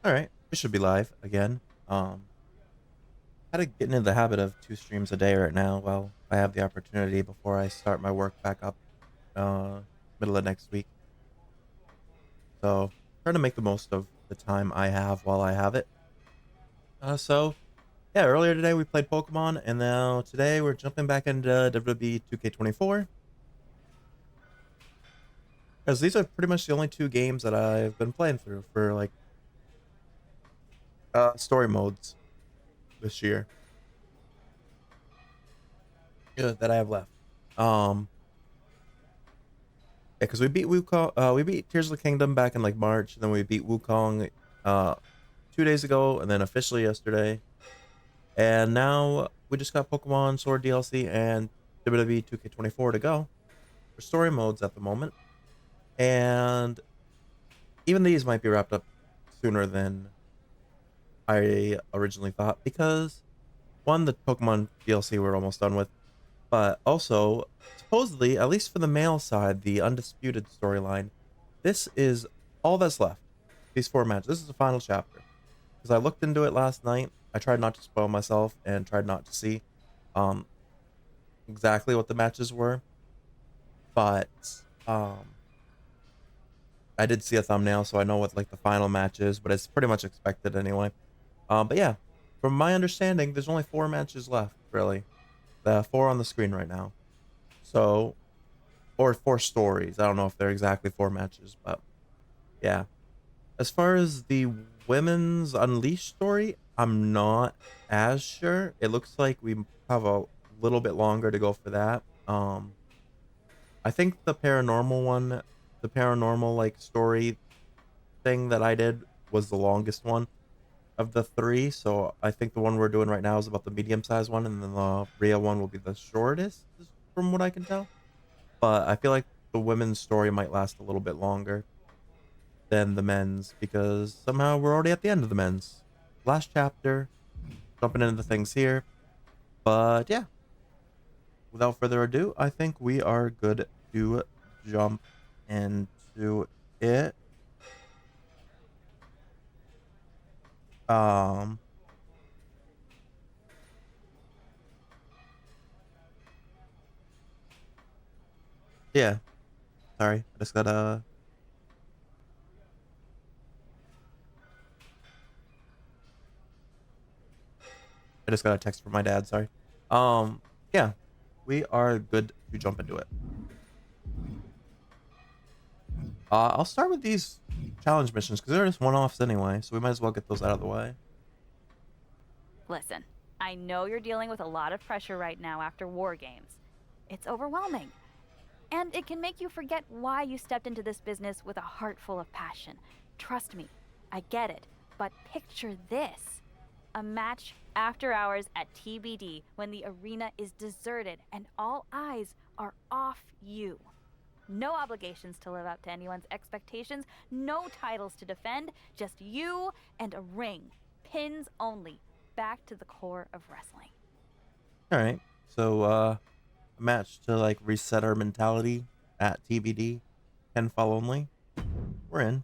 All right, we should be live again. Had to get into the habit of 2 streams a day right now. Well, I have the opportunity before I start my work back up, uh, middle of next week. So trying to make the most of the time I have while I have it. So yeah, earlier today we played Pokemon, and now today we're jumping back into WWE 2K24 because these are pretty much the only 2 games that I've been playing through for like story modes this year. Yeah, that I have left. Um, Yeah, because we beat Wukong, we beat Tears of the Kingdom back in like March, and then we beat Wukong 2 days ago, and then officially yesterday. And now we just got Pokemon Sword DLC and WWE 2K24 to go for story modes at the moment. And even these might be wrapped up sooner than I originally thought, because one, the Pokemon DLC we're almost done with, but also supposedly, at least for the male side, the Undisputed storyline, this is all that's left. These 4 matches. This is the final chapter. Because I looked into it last night. I tried not to spoil myself and tried not to see um exactly what the matches were. But I did see a thumbnail, so I know what like the final match is, but it's pretty much expected anyway. But yeah, from my understanding, there's only 4 matches left, really. The 4 on the screen right now. So, or 4 stories. I don't know if they're exactly 4 matches, but yeah. As far as the women's Unleashed story, I'm not as sure. It looks like we have a little bit longer to go for that. I think the paranormal like story thing that I did was the longest one of the 3. So I think the one we're doing right now is about the medium-sized one, and then the Rhea one will be the shortest, from what I can tell. But I feel like the women's story might last a little bit longer than the men's, because somehow we're already at the end of the men's. Last chapter, jumping into the things here. But yeah, without further ado, I think we are good to jump into it. Um, yeah, sorry. I just got a text from my dad, sorry. Yeah, we are good to jump into it. I'll start with these challenge missions because they're just one-offs anyway, so we might as well get those out of the way. Listen, I know you're dealing with a lot of pressure right now after War Games. It's overwhelming. And it can make you forget why you stepped into this business with a heart full of passion. Trust me, I get it. But picture this: a match after hours at TBD when the arena is deserted and all eyes are off you. No obligations to live up to anyone's expectations, no titles to defend, just you and a ring. Pins only. Back to the core of wrestling. All right, so a match to like reset our mentality at TBD, 10 fall only. We're in.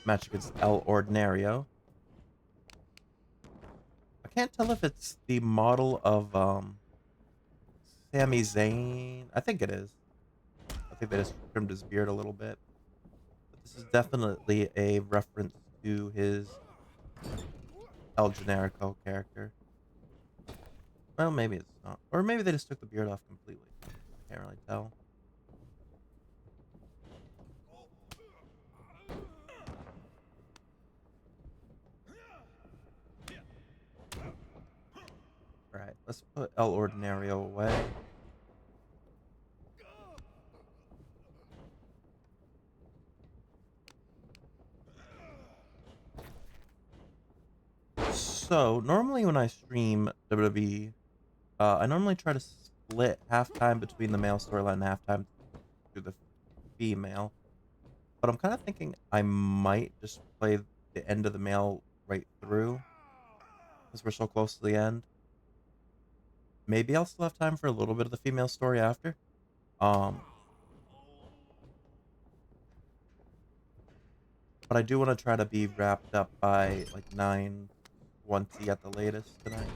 Match against El Ordinario. I can't tell if it's the model of Sami Zayn. I think it is. I think they just trimmed his beard a little bit. But this is definitely a reference to his El Generico character. Well, maybe it's not. Or maybe they just took the beard off completely. Can't really tell. Alright, let's put El Ordinario away. So, normally when I stream WWE, I normally try to split halftime between the male storyline and halftime through the female, but I'm kind of thinking I might just play the end of the male right through because we're so close to the end. Maybe I'll still have time for a little bit of the female story after. Um, but I do want to try to be wrapped up by like 9:20 at the latest tonight.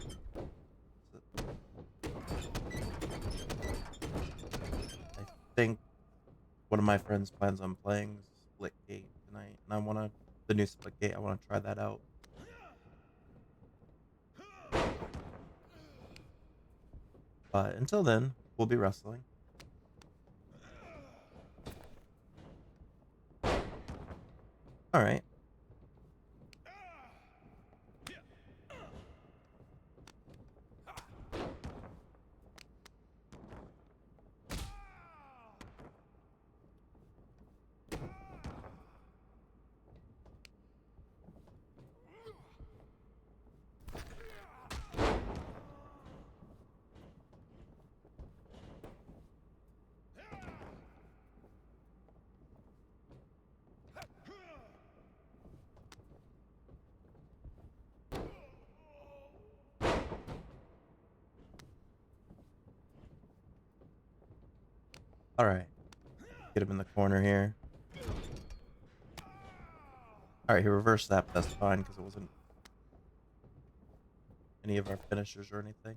I think one of my friends plans on playing Split Gate tonight, and the new Split Gate. I want to try that out. But until then, we'll be wrestling. All right. All right. Get him in the corner here. All right, he reversed that, but that's fine because it wasn't any of our finishers or anything.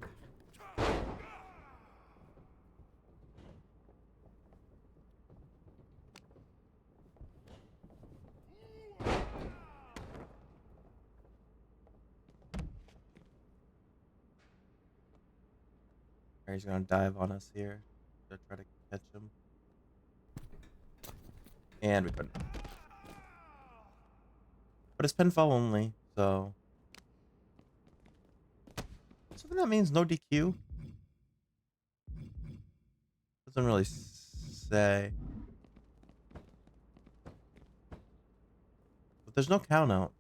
All right, he's gonna dive on us here to try to catch him, and we couldn't. But it's pinfall only, so something that means no DQ. Doesn't really say. But there's no count out.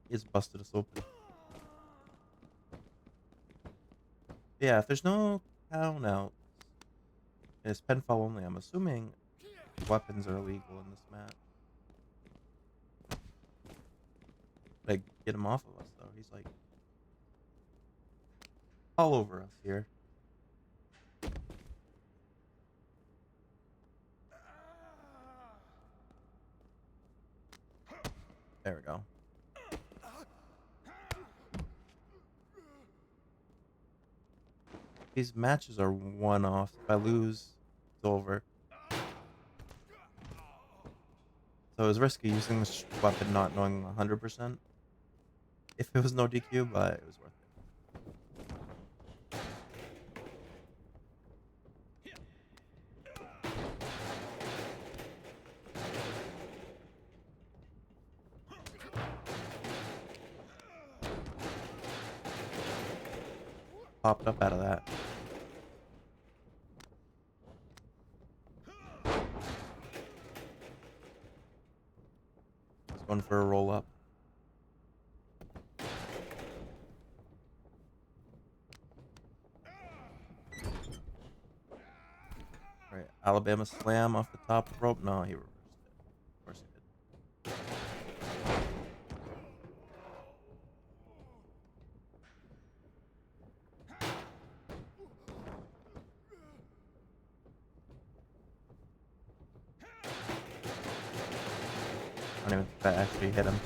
He's busted us open. Yeah, if there's no count out, and it's pinfall only, I'm assuming weapons are illegal in this match. Like, get him off of us, though. He's like all over us here. There we go. These matches are one-offs. If I lose, it's over. So it was risky using this weapon not knowing 100% if it was no DQ, but it was worth it. Popped up out of that. He's going for a roll up. Right, Alabama slam off the top rope. No, he reversed it. Of course he did. I don't even think that actually hit him.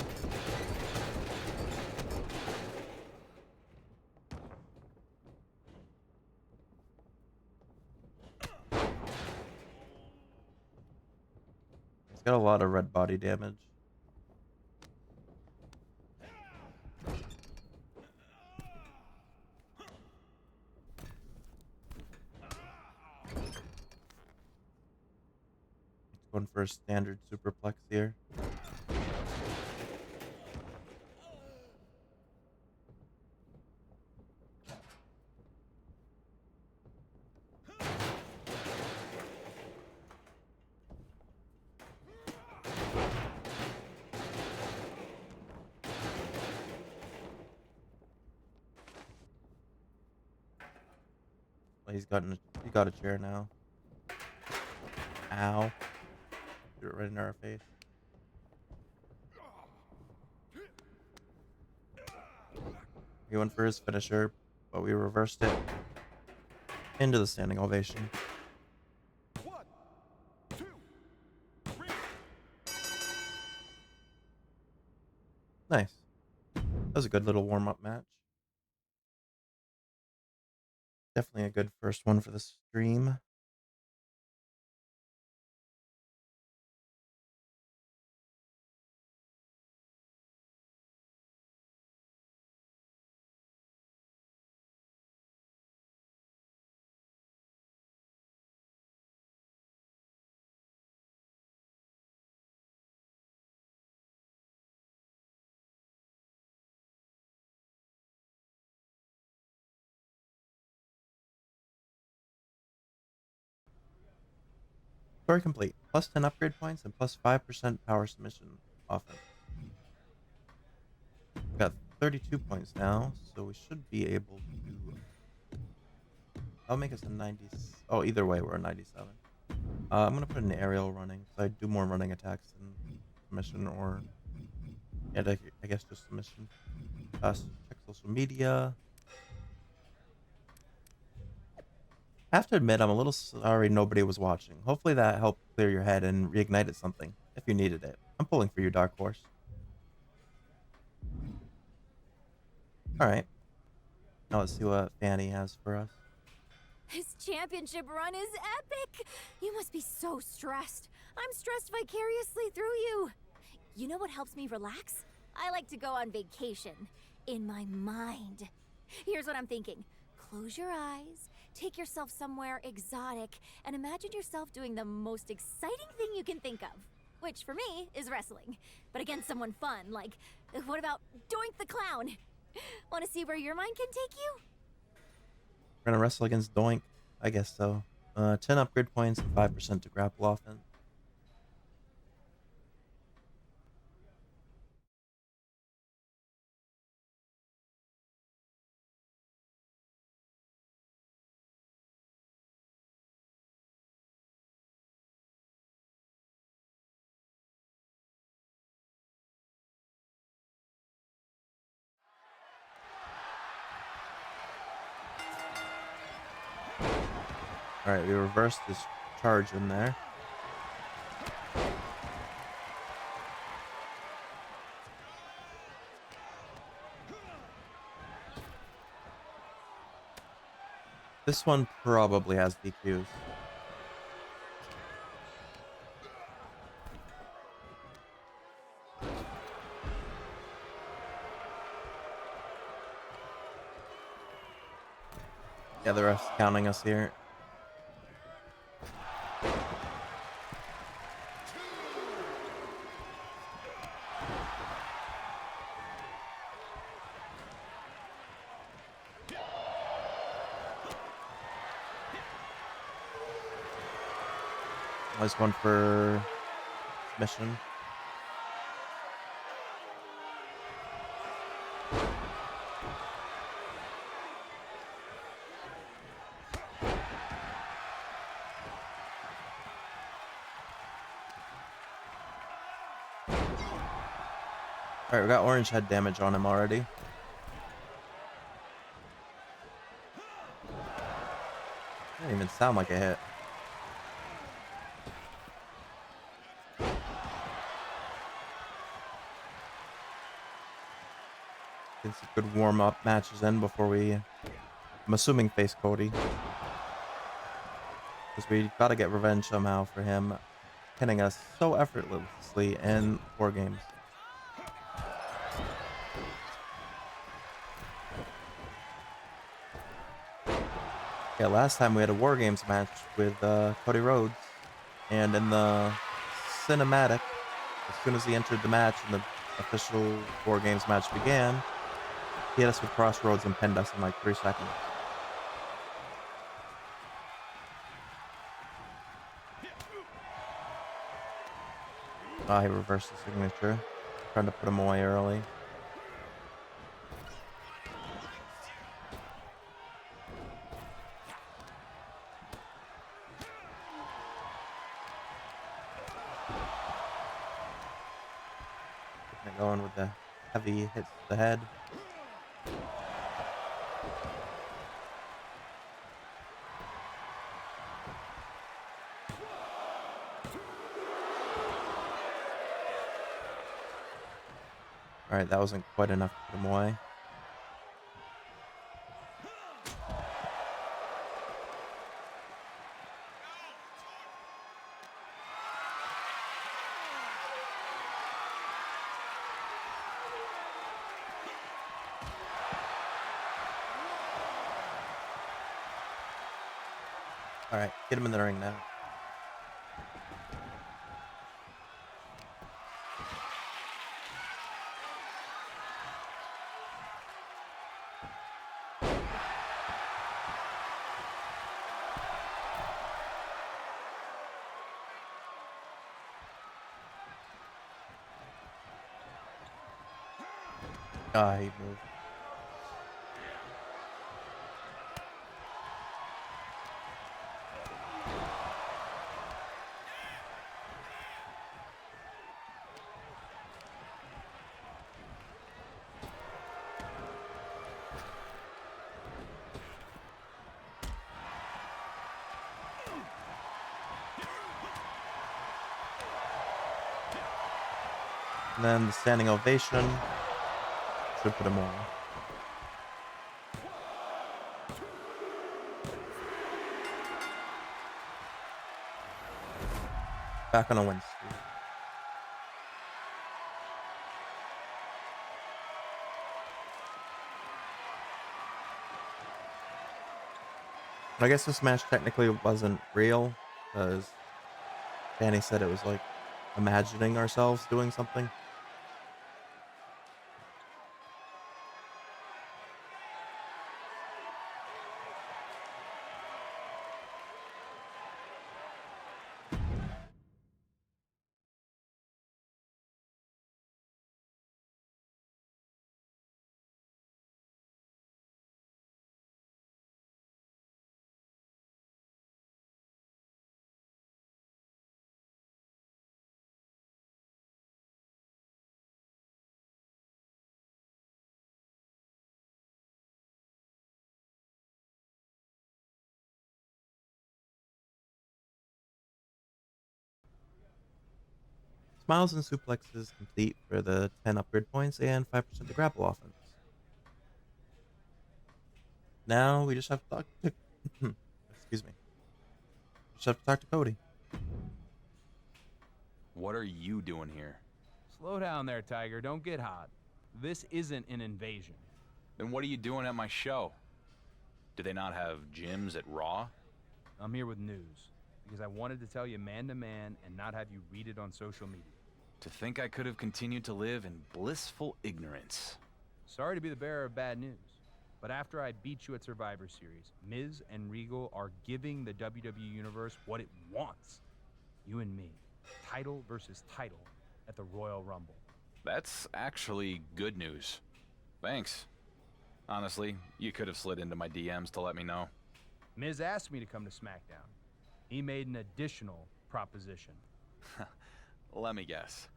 He's got a lot of red body damage. He's going for a standard superplex here. Oh, he got a chair now. Ow. Threw it right in our face. He went for his finisher, but we reversed it into the standing ovation. One, two, three. Nice. That was a good little warm-up match. Definitely a good first one for the stream. Story complete. Plus 10 upgrade points and plus 5% power submission offense. We've got 32 points now, so we should be able to... That'll make us a 90... Oh, either way, we're a 97. I'm going to put an aerial running, so I do more running attacks than submission or... Yeah, I guess just submission. Check social media. I have to admit, I'm a little sorry nobody was watching. Hopefully that helped clear your head and reignited something, if you needed it. I'm pulling for you, Dark Horse. Alright. Now let's see what Fanny has for us. This championship run is epic! You must be so stressed. I'm stressed vicariously through you. You know what helps me relax? I like to go on vacation. In my mind. Here's what I'm thinking. Close your eyes, take yourself somewhere exotic, and imagine yourself doing the most exciting thing you can think of. Which, for me, is wrestling. But against someone fun, like, what about Doink the Clown? Want to see where your mind can take you? We're gonna wrestle against Doink. I guess so. 10 upgrade points and 5% to grapple offense. Alright, we reversed this charge in there. This one probably has DQs. Yeah, the ref's counting us here. Nice one for submission. Alright, we got orange head damage on him already. Didn't even sound like a hit. Get some good warm-up matches in before we... I'm assuming face Cody. Because we gotta get revenge somehow for him pinning us so effortlessly in 4 games. Yeah, last time we had a War Games match with Cody Rhodes, and in the cinematic, as soon as he entered the match and the official War Games match began, he hit us with Crossroads and pinned us in like 3 seconds. He reversed the signature, trying to put him away early. Going with the heavy hits to the head. All right, that wasn't quite enough to put him away. All right, get him in the ring now. Ah, he moved. And then the standing ovation should put him away. Back on a win streak. I guess this match technically wasn't real, because Danny said it was like imagining ourselves doing something. Smiles and suplexes complete for the 10 upgrade points and 5% to grapple offense. Now we just have to talk to excuse me. Just have to talk to Cody. What are you doing here? Slow down there, Tiger. Don't get hot. This isn't an invasion. Then what are you doing at my show? Do they not have gyms at Raw? I'm here with news because I wanted to tell you man to man and not have you read it on social media. To think I could have continued to live in blissful ignorance. Sorry to be the bearer of bad news, but after I beat you at Survivor Series, Miz and Regal are giving the WWE Universe what it wants. You and me, title versus title at the Royal Rumble. That's actually good news. Thanks. Honestly, you could have slid into my DMs to let me know. Miz asked me to come to SmackDown. He made an additional proposition. Let me guess.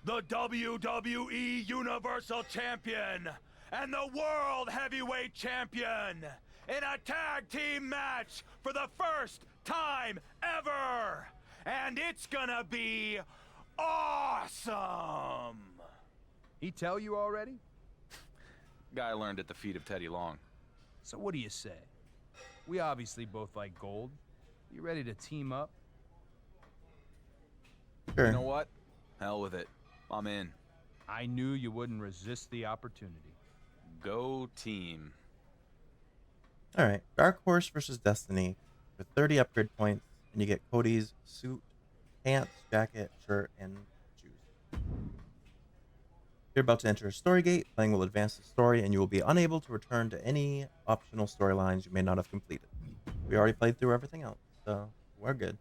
The WWE Universal Champion and the World Heavyweight Champion in a tag team match for the first time ever. And it's gonna be awesome. He tell you already? Guy learned at the feet of Teddy Long. So what do you say? We obviously both like gold. You ready to team up? Sure. You know what? Hell with it. I'm in. I knew you wouldn't resist the opportunity. Go team. All right, Dark Horse versus Destiny for 30 upgrade points, and you get Cody's suit, pants, jacket, shirt, and shoes. You're about to enter a story gate. Playing will advance the story, and you will be unable to return to any optional storylines you may not have completed. We already played through everything else, so we're good.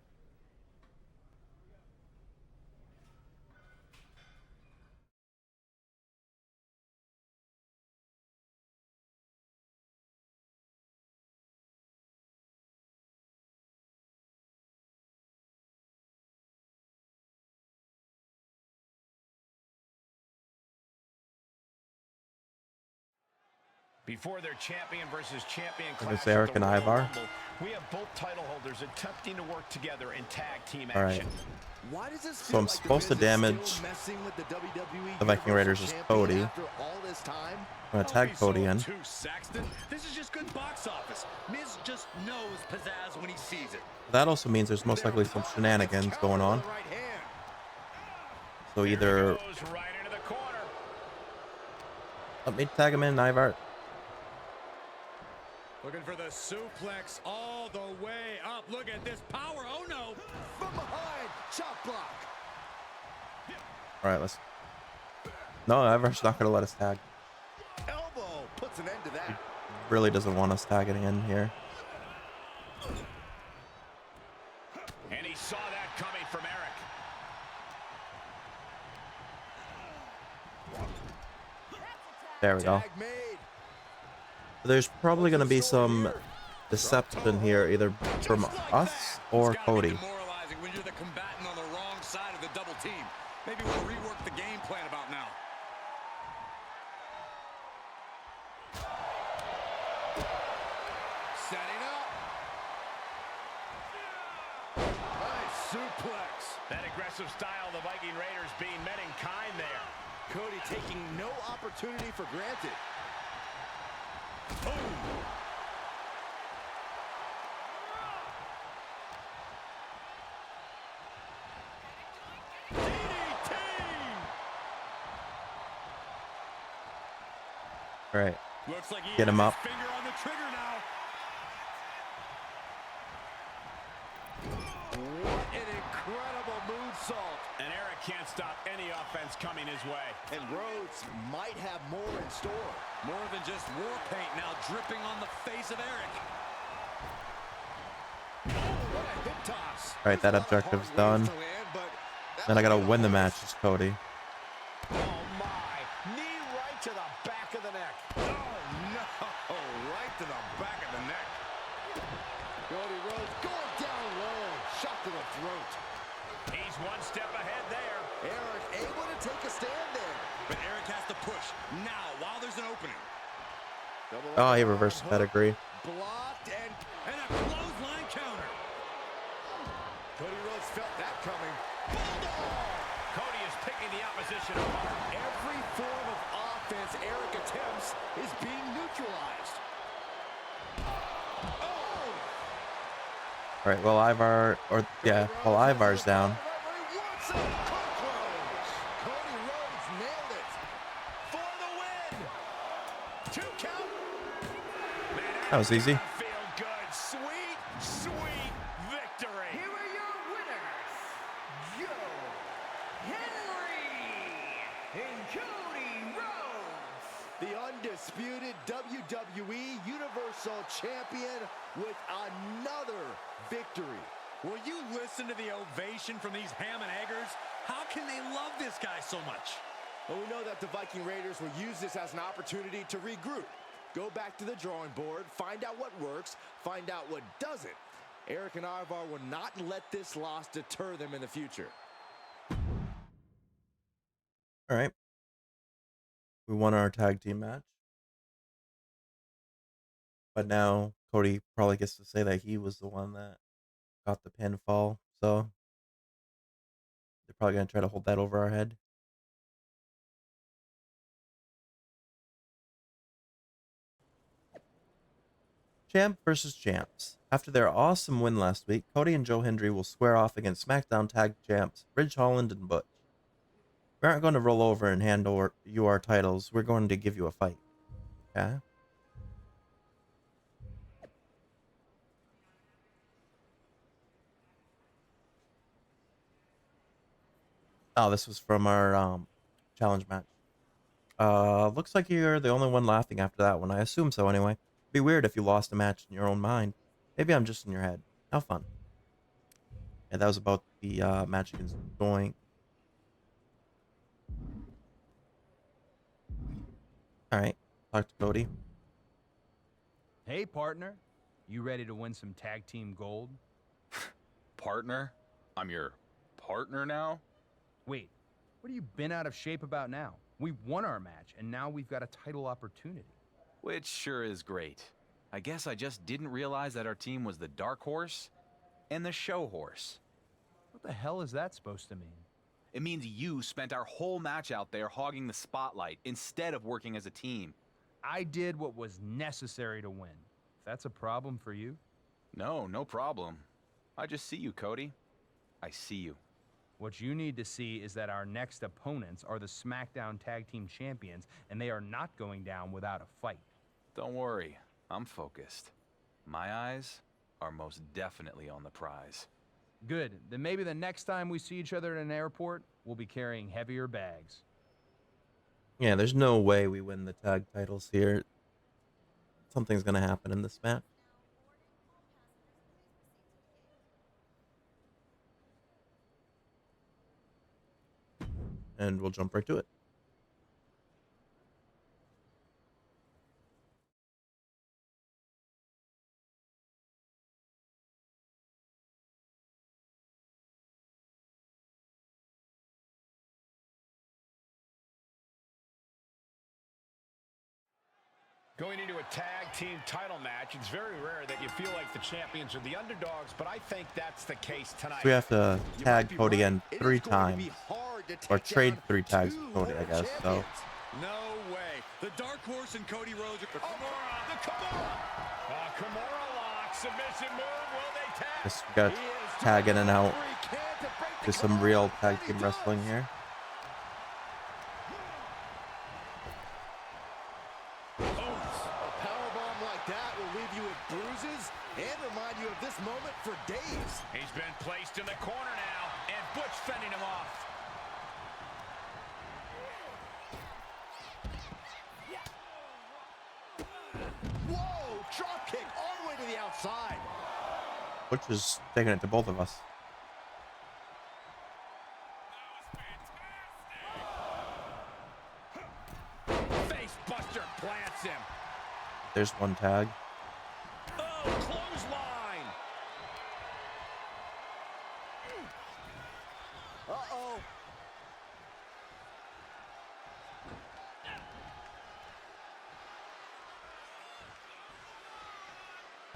Before their champion versus champion I guess clash at Eric the and Royal Ivar. Rumble, we have both title holders attempting to work together in tag team All right. action. Why does this So feel I'm like the supposed to Miz is still damage messing with the WWE the Viking Universal Raiders as Champion Cody. after all this time? I'm gonna tag Cody in. Saxton. This is just good box office. Miz just knows pizzazz when he sees it. That also means there's most likely some shenanigans going on. So either Goes right into the corner. let me tag him in, Ivar. Looking for the suplex all the way up. Look at this power. Oh no. From behind, chop block. All right, let's. No, Ivar's not gonna let us tag. Elbow puts an end to that. Really doesn't want us tagging in here. And he saw that coming from Eric. There we go. Tag made. There's probably gonna be some deception here, either from us or Cody. Demoralizing when you're the combatant on the wrong side of the double team. Maybe we'll rework the game plan about now. Setting up. Nice suplex. That aggressive style of the Viking Raiders being met in kind there. Cody taking no opportunity for granted. All right, Looks like he get him has up. his finger on the trigger now. What an incredible moonsault. And Eric can't stop any offense coming his way. And Rhodes might have more in store. More than just war paint now dripping on the face of Eric. What a hip toss. All right, that objective's done. Then I gotta win the match as Cody. Oh my. Knee right to the back of the neck. Oh no! Right to the back of the neck. Cody Rhodes going down low. Shot to the throat. He's one step ahead there. Eric able to take a stand there. But Eric has to push now while there's an opening. Oh, he reversed the pedigree. Blocked and And a clothesline counter. Cody Rhodes felt that coming. Cody is picking the opposition apart. Every form of offense Eric attempts is being neutralized. Oh! All right, well while Ivar's down. Cody Rhodes nailed it for the win. 2 count. That was easy. Feel good. Sweet, sweet victory. Here are your winners, Joe Hendry and Cody Rhodes. The undisputed WWE Universal Champion with another victory. Will you listen to the ovation from these ham and eggers? How can they love this guy so much? Well, we know that the Viking Raiders will use this as an opportunity to regroup. Go back to the drawing board, find out what works, find out what doesn't. Eric and Ivar will not let this loss deter them in the future. All right, we won our tag team match, but now Cody probably gets to say that he was the one that got the pinfall. So they're probably gonna try to hold that over our head. Champ versus champs. After their awesome win last week, Cody and Joe Hendry will square off against SmackDown tag champs Ridge Holland and Butch. We aren't going to roll over and hand over you our titles. We're going to give you a fight. Okay? Oh, this was from our challenge match. Looks like you're the only one laughing after that one. I assume so anyway. It'd be weird if you lost a match in your own mind. Maybe I'm just in your head. How fun. Yeah, that was about the match against Doink. Alright, talk to Cody. Hey, partner. You ready to win some tag team gold? Partner? I'm your partner now? Wait, what have you been out of shape about now? We won our match, and now we've got a title opportunity. Which sure is great. I guess I just didn't realize that our team was the dark horse and the show horse. What the hell is that supposed to mean? It means you spent our whole match out there hogging the spotlight instead of working as a team. I did what was necessary to win. If that's a problem for you? No, no problem. I just see you, Cody. I see you. What you need to see is that our next opponents are the SmackDown Tag Team Champions, and they are not going down without a fight. Don't worry, I'm focused. My eyes are most definitely on the prize. Good. Then maybe the next time we see each other at an airport, we'll be carrying heavier bags. Yeah, there's no way we win the tag titles here. Something's gonna happen in this match. And we'll jump right to it. Going into a tag team title match, it's very rare that you feel like the champions are the underdogs, but I think that's the case tonight. So we have to tag Cody in 3 times. Or trade 3 tags with Cody, I guess. So No way. The dark horse and Cody Rhodes. The Kimura lock, submission move, will they tag? just we gotta tag in and out. Do some real tag team wrestling here. This moment for days. He's been placed in the corner now, and Butch fending him off. Whoa, drop kick all the way to the outside. Which is taking it to both of us. Face buster plants him. There's one tag. Oh, clothesline. Uh-oh.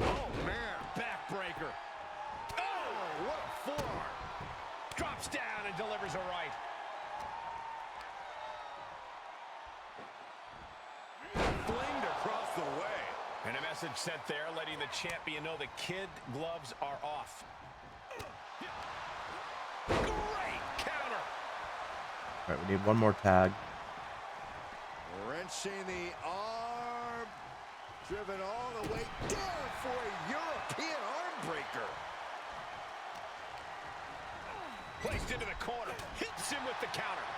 Oh, man, backbreaker. Oh, what a forearm. Drops down and delivers a right. Flinged across the way. And a message sent there letting the champion know the kid gloves are off. Great counter. All right, we need one more tag. Wrenching the arm. Driven all the way down for a European arm breaker. Placed into the corner. Hits him with the counter.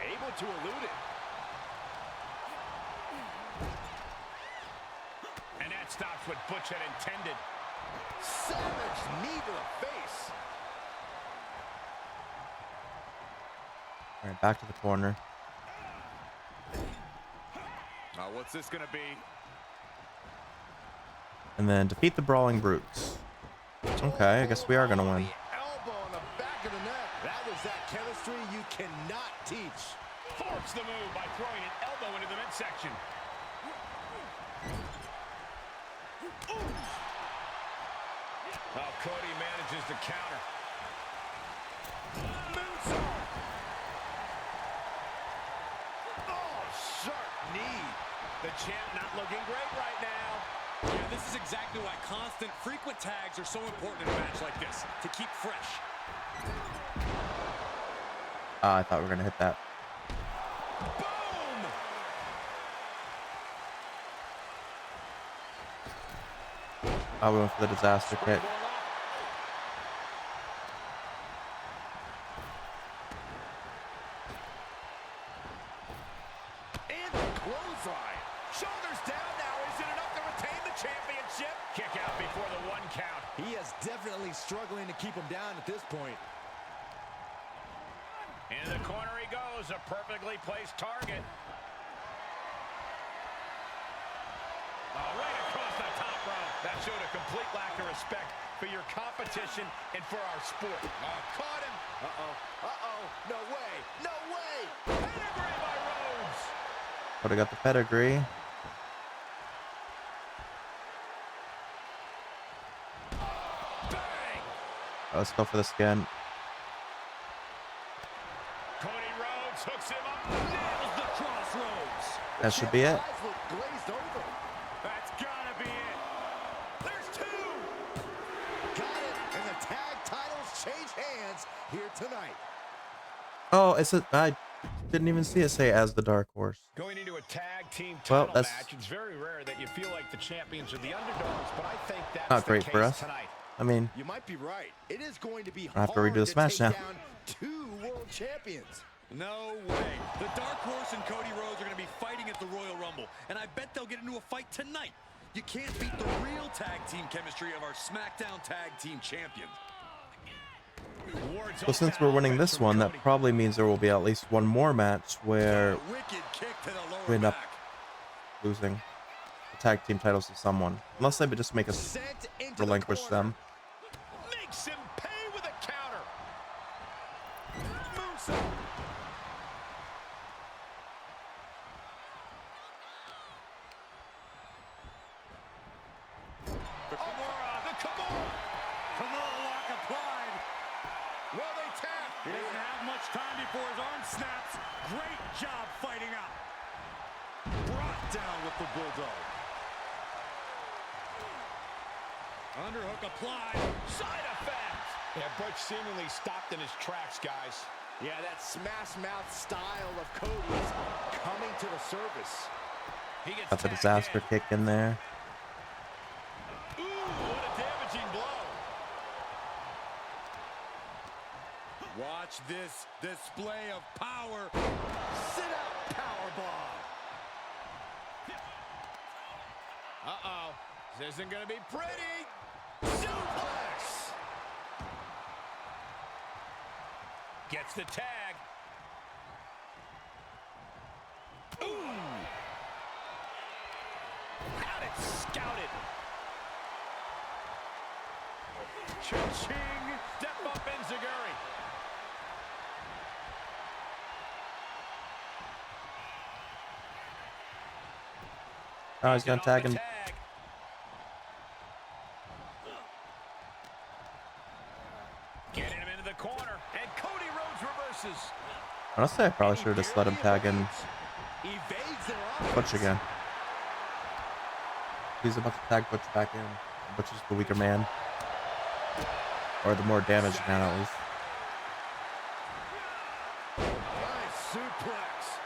Able to elude it. And that stops what Butch had intended. Savage knee to the face. All right, back to the corner. Now, what's this going to be? And then defeat the Brawling Brutes. Okay, I guess we are gonna win. Elbow on the back of the neck. That was that chemistry you cannot teach. Forks the move by throwing an elbow into the midsection. Oh, Cody manages to counter. Moonsault. Oh, sharp knee. The champ not looking great right now. Yeah, this is exactly why constant, frequent tags are so important in a match like this, to keep fresh. I thought we were gonna hit that. Boom! We went for the disaster kick. And the clothesline. Shoulders down now. Is it enough to retain the championship? Kick out before the 1 count. He is definitely struggling to keep him down at this point. In the corner he goes. A perfectly placed target. Right across the top row. That showed a complete lack of respect for your competition and for our sport. Caught him. Uh-oh. Uh-oh. No way. No way. Pedigree by Rhodes. But I got the pedigree. Let's go for the skin. Cody Rhodes hooks him up, nails the crossroads. That should be it. Eyes look glazed over. That's gotta be it. There's two. Got it, and the tag titles change hands here tonight. Oh, I didn't even see it say as the Dark Horse. Going into a tag team Well, title that's match, it's very rare that you feel like the champions are the underdogs, but I think that's not great the for case us. tonight. I mean, You might be right. It is going to be I have to hard redo this match take now. down two world champions. No way. The Dark Horse and Cody Rhodes are going to be fighting at the Royal Rumble, and I bet they'll get into a fight tonight. You can't beat the real tag team chemistry of our SmackDown Tag Team Champions. so since we're winning this one, that probably means there will be at least one more match where Wicked kick to the lower we end up back. losing the tag team titles to someone. Unless they would just make us Sent into relinquish the corner. them. Makes him pay with a counter. Moonsault. The Kimura. Kimura lock applied. Well, they tap. He doesn't have much time before his arm snaps. Great job fighting out. Brought down with the Bulldog. Underhook applied. Side effect. Yeah, Butch seemingly stopped in his tracks, guys. Yeah, that smash mouth style of Cody is coming to the surface. He gets Got the tagged disaster in. kick in there. Ooh, what a damaging blow. Watch this display of power. Sit out powerbomb. Uh-oh. This isn't going to be pretty. Suplex. Gets the tag. Ooh. Had it scouted. Cha-ching. Step up Enziguri. Oh, he's gonna tag him. Getting him into the corner, and Cody Rhodes reverses. Honestly, I probably should have just let him tag in Evades their offense. Butch again. He's about to tag Butch back in. Butch is the weaker man. Or the more damaged man, at least. Nice suplex.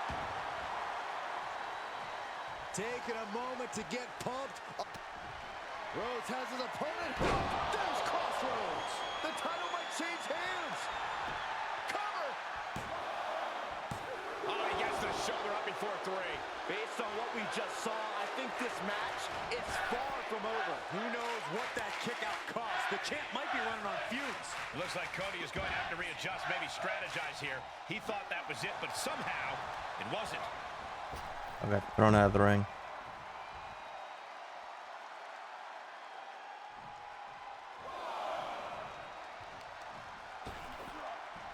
Taking a moment to get pumped. Rhodes has his opponent. There's Crossroads. The title might change hands. Cover. Oh, he gets the shoulder up before three. Based on what we just saw, I think this match is far from over. Who knows what that kick out cost? The champ might be running on fumes. Looks like Cody is going to have to readjust, maybe strategize here. He thought that was it, but somehow it wasn't. Okay, thrown out of the ring.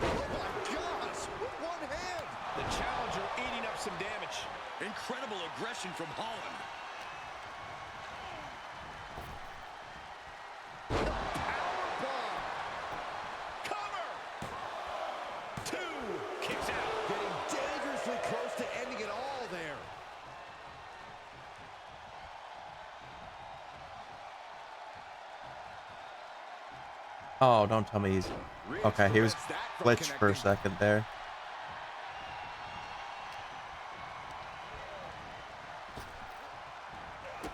Oh my gosh, with one hand. The challenger eating up some damage. Incredible aggression from Holland. Powerbomb. Cover! Two. Kicks out. Getting dangerously close to ending it all there. Oh, don't tell me he's... Okay, he was Prevents that from glitched for a connecting. second there.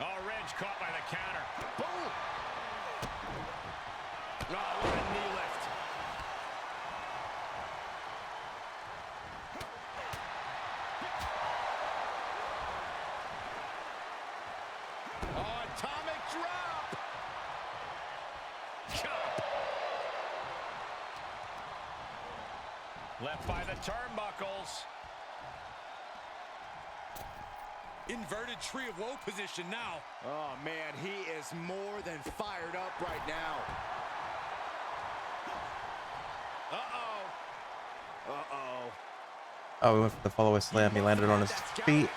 Oh, Reg caught by the counter. Boom. Oh, what a knee lift. Oh, atomic drop. Chop. Left by the turnbuckles. Inverted tree of woe position now. Oh man, he is more than fired up right now. Uh-oh. Uh-oh. Oh, we went for the follow-away slam. He landed on his feet.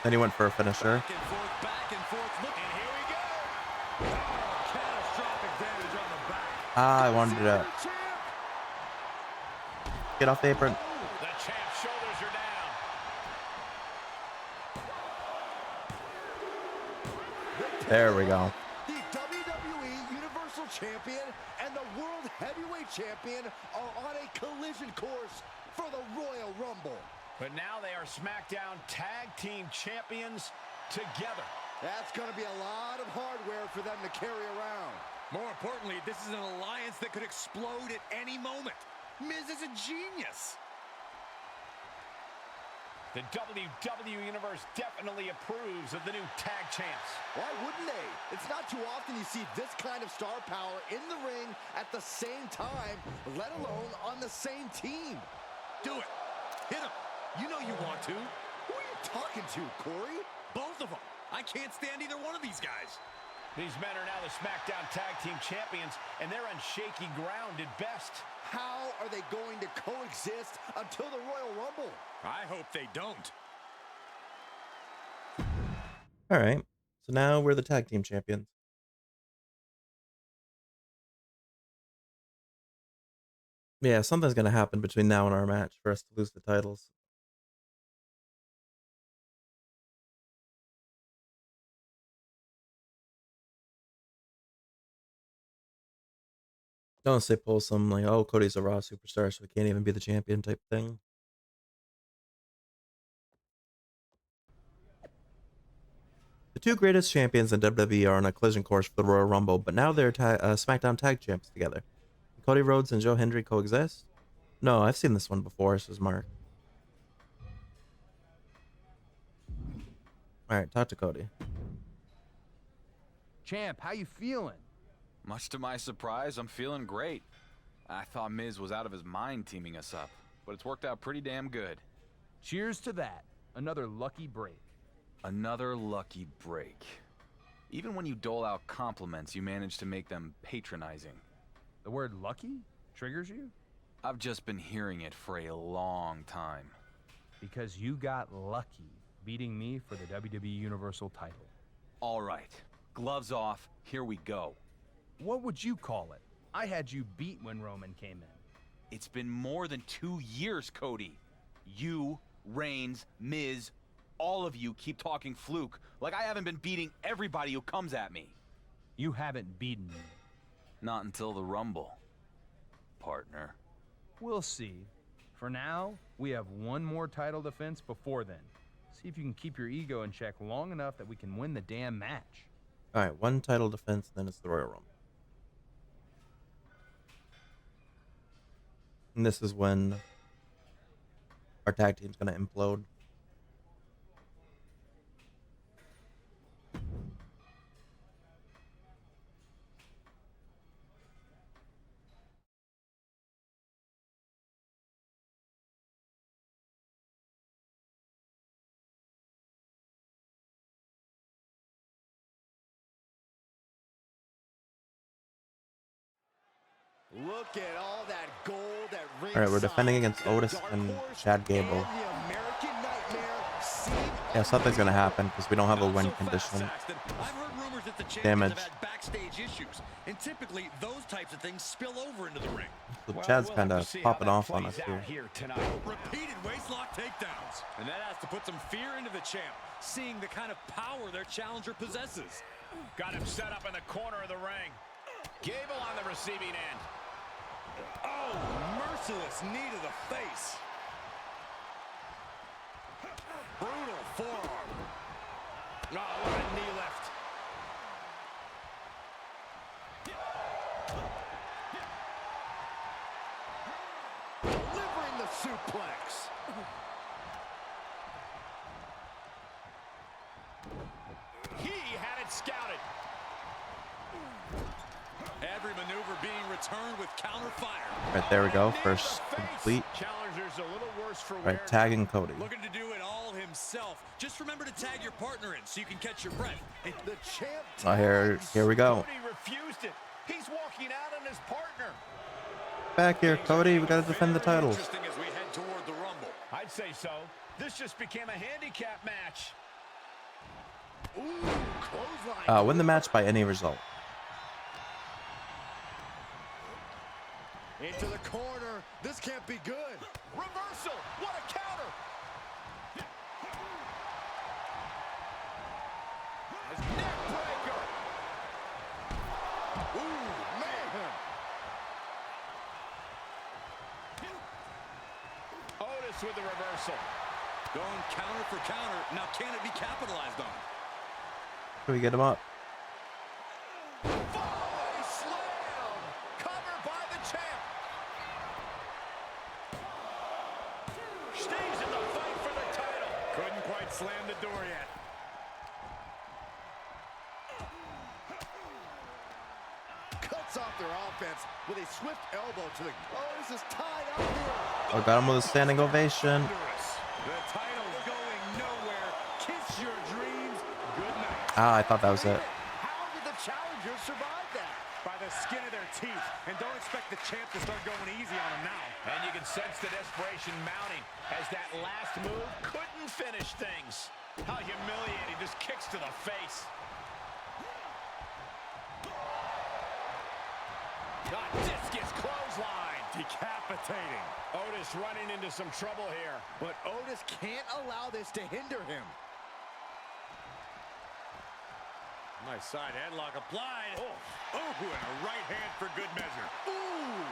Then he went for a finisher. Back and forth, look. And here we go. Oh, catastrophic damage on the back. Ah, I wanted to get off the apron. The champ's shoulders are down. There we go. The WWE Universal Champion and the World Heavyweight Champion are on a collision course for the Royal Rumble. But now they are SmackDown Tag Team Champions together. That's going to be a lot of hardware for them to carry around. More importantly, this is an alliance that could explode at any moment. Miz is a genius. The WWE Universe definitely approves of the new tag champs. Why wouldn't they? It's not too often you see this kind of star power in the ring at the same time, let alone on the same team. Do it. Hit him. You know you want to. Who are you talking to, Corey? Both of them. I can't stand either one of these guys. These men are now the SmackDown Tag Team Champions, and they're on shaky ground at best. How are they going to coexist until the Royal Rumble? I hope they don't. All right. So now we're the tag team champions. Yeah, something's going to happen between now and our match for us to lose the titles. Don't say pull some like, oh, Cody's a Raw superstar, so he can't even be the champion type thing. The two greatest champions in WWE are on a collision course for the Royal Rumble, but now they're SmackDown Tag Champs together. Cody Rhodes and Joe Hendry coexist? No, I've seen this one before, says Mark. Alright, talk to Cody. Champ, how you feeling? Much to my surprise, I'm feeling great. I thought Miz was out of his mind teaming us up, but it's worked out pretty damn good. Cheers to that. Another lucky break. Another lucky break. Even when you dole out compliments, you manage to make them patronizing. The word lucky triggers you? I've just been hearing it for a long time. Because you got lucky beating me for the WWE Universal title. All right, gloves off, here we go. What would you call it? I had you beat when Roman came in. It's been more than 2 years, Cody. You, Reigns, Miz, all of you keep talking fluke like I haven't been beating everybody who comes at me. You haven't beaten me. Not until the Rumble, partner. We'll see. For now, we have one more title defense before then. See if you can keep your ego in check long enough that we can win the damn match. Alright, one title defense, then it's the Royal Rumble. And this is when our tag team's going to implode. Look at all that gold that rings. Alright, we're defending against Otis and Chad Gable. Yeah, something's gonna happen because we don't have a win condition. I've heard rumors that the Damage. champions have had backstage issues, and typically those types of things spill over into the ring. So Chad's kind of popping off on us here here. tonight. Repeated waistlock takedowns. And that has to put some fear into the champ, seeing the kind of power their challenger possesses. Got him set up in the corner of the ring. Gable on the receiving end. Oh, merciless knee to the face. Brutal forearm. Oh, what a knee lift. Delivering the suplex. He had it scouted. Every maneuver being returned with counter fire. Right, there we go. First complete. Challenger's a little worse for wear. Right, tagging Cody. Looking to do it all himself. Just remember to tag your partner in so you can catch your breath. The champ. Oh, here we go. Cody refused it. He's walking out on his partner. Back here, Cody. We gotta defend the titles. Interesting as we head toward the Rumble. I'd say so. This just became a handicap match. Ooh, clothesline. Win the match by any result. To the corner. This can't be good. Reversal. What a counter. Neck breaker. Ooh, man. Otis with the reversal. Going counter for counter. Now, can it be capitalized on? Can we get him up? Follow slam. Covered by the champ. Stays in the fight for the title. Couldn't quite slam the door yet. Cuts off their offense with a swift elbow to the... Oh, this is tied up here. Oh, got him with a standing ovation. The title's going nowhere. Kiss your dreams. Good night. Ah, I thought that was it. How did the challengers survive that? By the skin of their teeth. And don't expect the champ to start going easy on him now. And you can sense the desperation mounting as that last move couldn't finish things. How humiliating, just kicks to the face. Got discus clothesline. Decapitating. Otis running into some trouble here. But Otis can't allow this to hinder him. Nice side headlock applied. Oh, and a right hand for good measure. Ooh!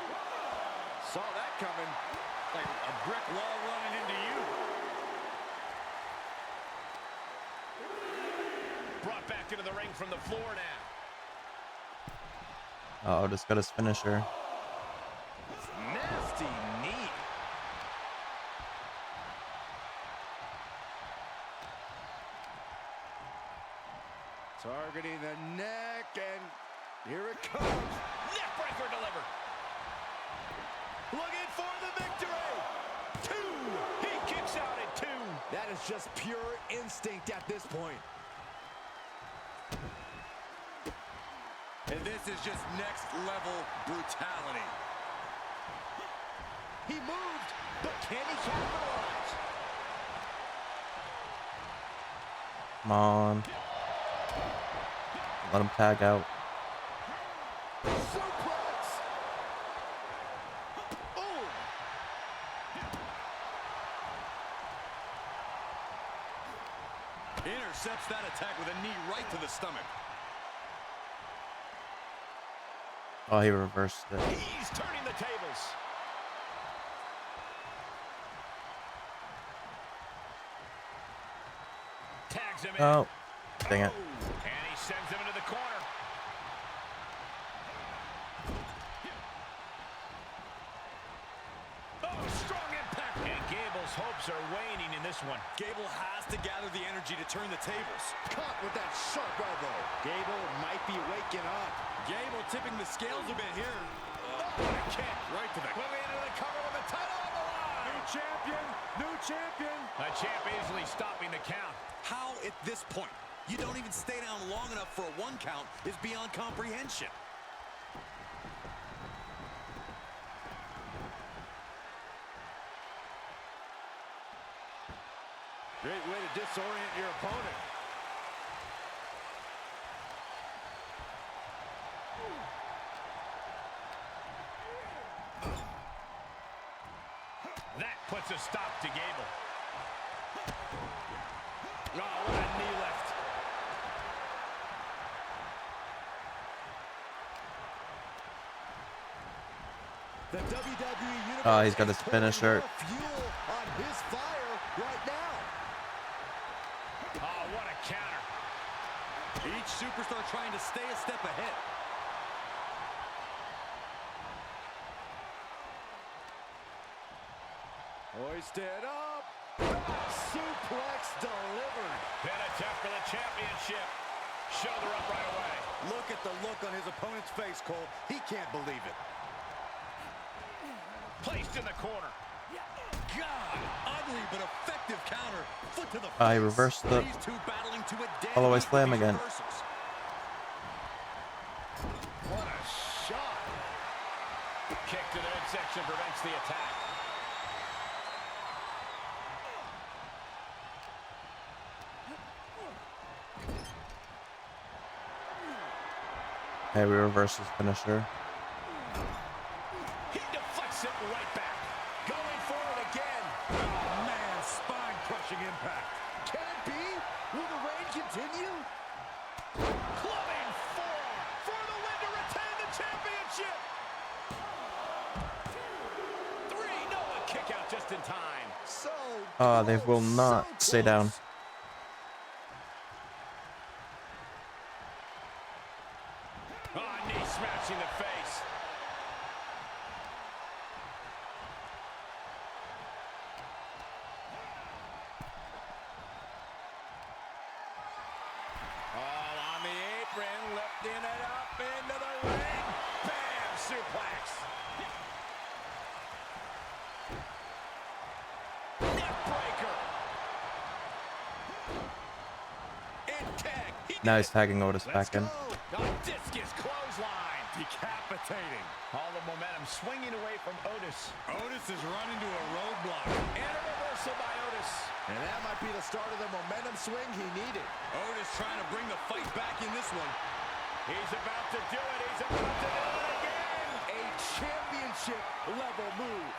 Saw that coming. Like a brick wall running into you. Brought back into the ring from the floor now. Oh, just got his finisher. Nasty knee. Targeting the neck, and here it comes. Neckbreaker delivered. Looking for the victory. 2. He kicks out at 2. That is just pure instinct at this point. And this is just next level brutality. He moved, but can he capitalize? Come on. Let him tag out. Suplex. Oh. Intercepts that attack with a knee right to the stomach. Oh, he reversed it. He's turning the tables. Tags him in. Oh, dang it. And he sends him into the corner. Oh, strong impact. And Gable's hopes are waning in this one. Gable has to gather the energy to turn the tables. Caught with that sharp elbow. Gable might be waking up. Gable tipping the scales a bit here. What a kick. Right to the... Moving into the cover with the title on the line. New champion. New champion. The champ easily stopping the count. How at this point you don't even stay down long enough for a 1 count is beyond comprehension. Great way to disorient your opponent. That puts a stop to Gable. Oh, what a knee lift. The WWE Universe Oh, he's got his is putting finisher. more fuel on his fire right now. Oh, what a counter. Each superstar trying to stay a step ahead. Hoisted up. Suplex delivered. Pin attempt for the championship. Shoulder up right away. Look at the look on his opponent's face, Cole. He can't believe it. Placed in the corner. God, ugly but effective counter. Foot to the face. He reversed the These two battling to a dead follow-away heat slam with these again. reversals. What a shot. Kick to the midsection prevents the attack. Okay, we reversed his finisher. He deflects right back. Going for it again. Oh, man, spine-crushing impact. Can it be? Will the reign continue? Clubbing forearm for the win to retain the championship. 3, no, a kick out just in time. So They will not stay down. Oh, knee smashing the face. All on the apron, lifting it up into the ring. Bam! Suplex. Neckbreaker. In tag. Now he's tagging Otis back in. A discus clothesline. Decapitating. All the momentum swinging away from Otis. Otis is running to a roadblock. And a reversal by Otis. And that might be the start of the momentum swing he needed. Otis trying to bring the fight back in this one. He's about to do it. He's about to do it again. A championship level move.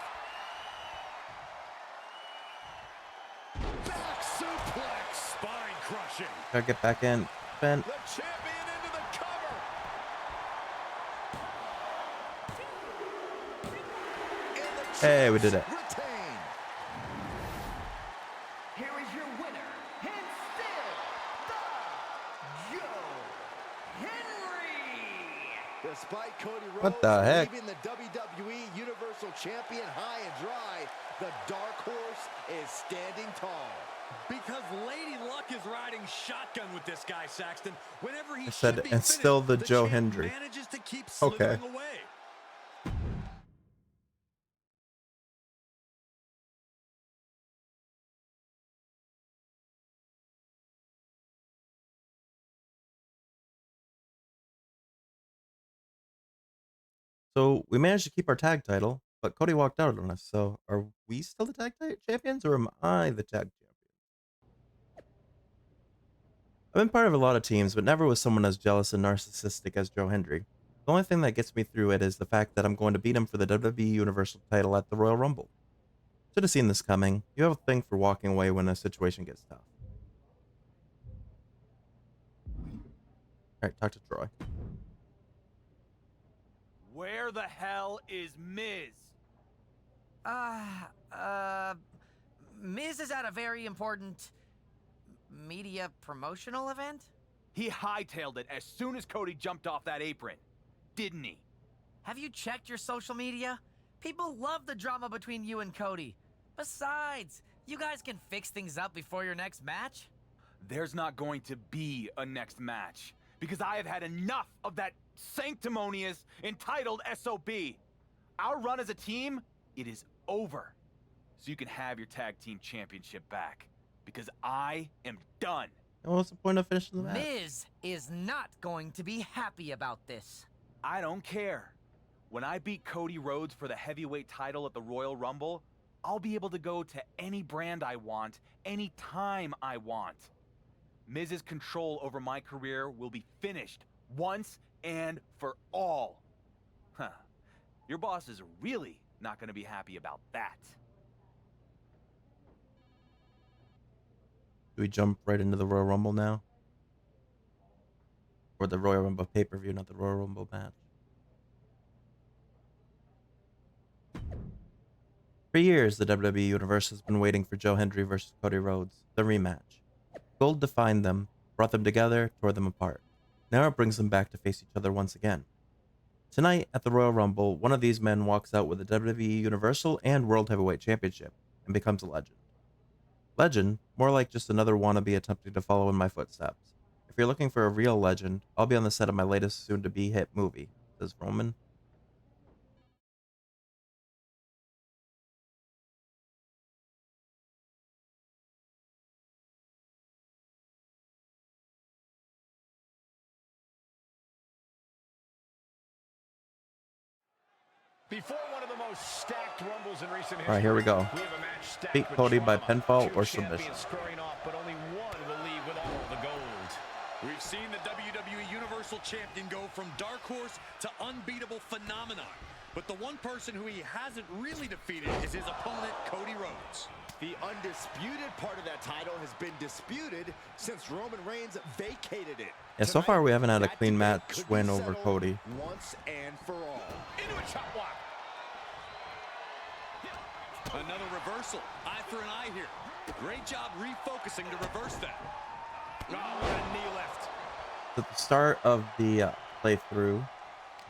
Back suplex. Spine crushing. Gotta get back in. Ben. The champion into the cover. And the Hey, we did it. retain. Here is your winner, and still the Joe Hendry. Despite Cody Rhodes What the heck? leaving the WWE Universal Champion high and dry, the Dark Horse is standing tall. Because Lady Luck is riding shotgun with this guy, Saxton. Whenever he I said, should be and finished, still the Joe champ Hendry. manages to keep Okay. slithering away. So we managed to keep our tag title, but Cody walked out on us. So are we still the champions, or am I the tag champion? I've been part of a lot of teams, but never with someone as jealous and narcissistic as Joe Hendry. The only thing that gets me through it is the fact that I'm going to beat him for the WWE Universal title at the Royal Rumble. Should have seen this coming. You have a thing for walking away when a situation gets tough. Alright, talk to Troy. Where the hell is Miz? Miz is at a very important media promotional event? He hightailed it as soon as Cody jumped off that apron, didn't he? Have you checked your social media? People love the drama between you and Cody. Besides, you guys can fix things up before your next match. There's not going to be a next match because I have had enough of that sanctimonious, entitled SOB. Our run as a team, it is over. So you can have your tag team championship back because I am done. And what's the point of finishing the match? Miz is not going to be happy about this. I don't care. When I beat Cody Rhodes for the heavyweight title at the Royal Rumble, I'll be able to go to any brand I want, any time I want. Miz's control over my career will be finished once and for all. Huh. Your boss is really not going to be happy about that. Do we jump right into the Royal Rumble now? Or the Royal Rumble pay-per-view, not the Royal Rumble match? For years, the WWE Universe has been waiting for Joe Hendry versus Cody Rhodes, the rematch. Gold defined them, brought them together, tore them apart. Now it brings them back to face each other once again. Tonight, at the Royal Rumble, one of these men walks out with the WWE Universal and World Heavyweight Championship and becomes a legend. Legend, more like just another wannabe attempting to follow in my footsteps. If you're looking for a real legend, I'll be on the set of my latest soon-to-be hit movie, says Roman. Before one of the most stacked rumbles in recent history. All right, here we go. We have a match stacked Beat with Cody by drama. pinfall Two or submission. champions squaring off, but only one will leave with all the gold. We've seen the WWE Universal Champion go from dark horse to unbeatable phenomenon. But the one person who he hasn't really defeated is his opponent, Cody Rhodes. The undisputed part of that title has been disputed since Roman Reigns vacated it. Yeah, so far we haven't had a That clean debate match could win be over settled Cody. once and for all. Into a chop block. Another reversal. Eye for an eye here. Great job refocusing to reverse that. Oh, what a knee lift. At the start of the playthrough,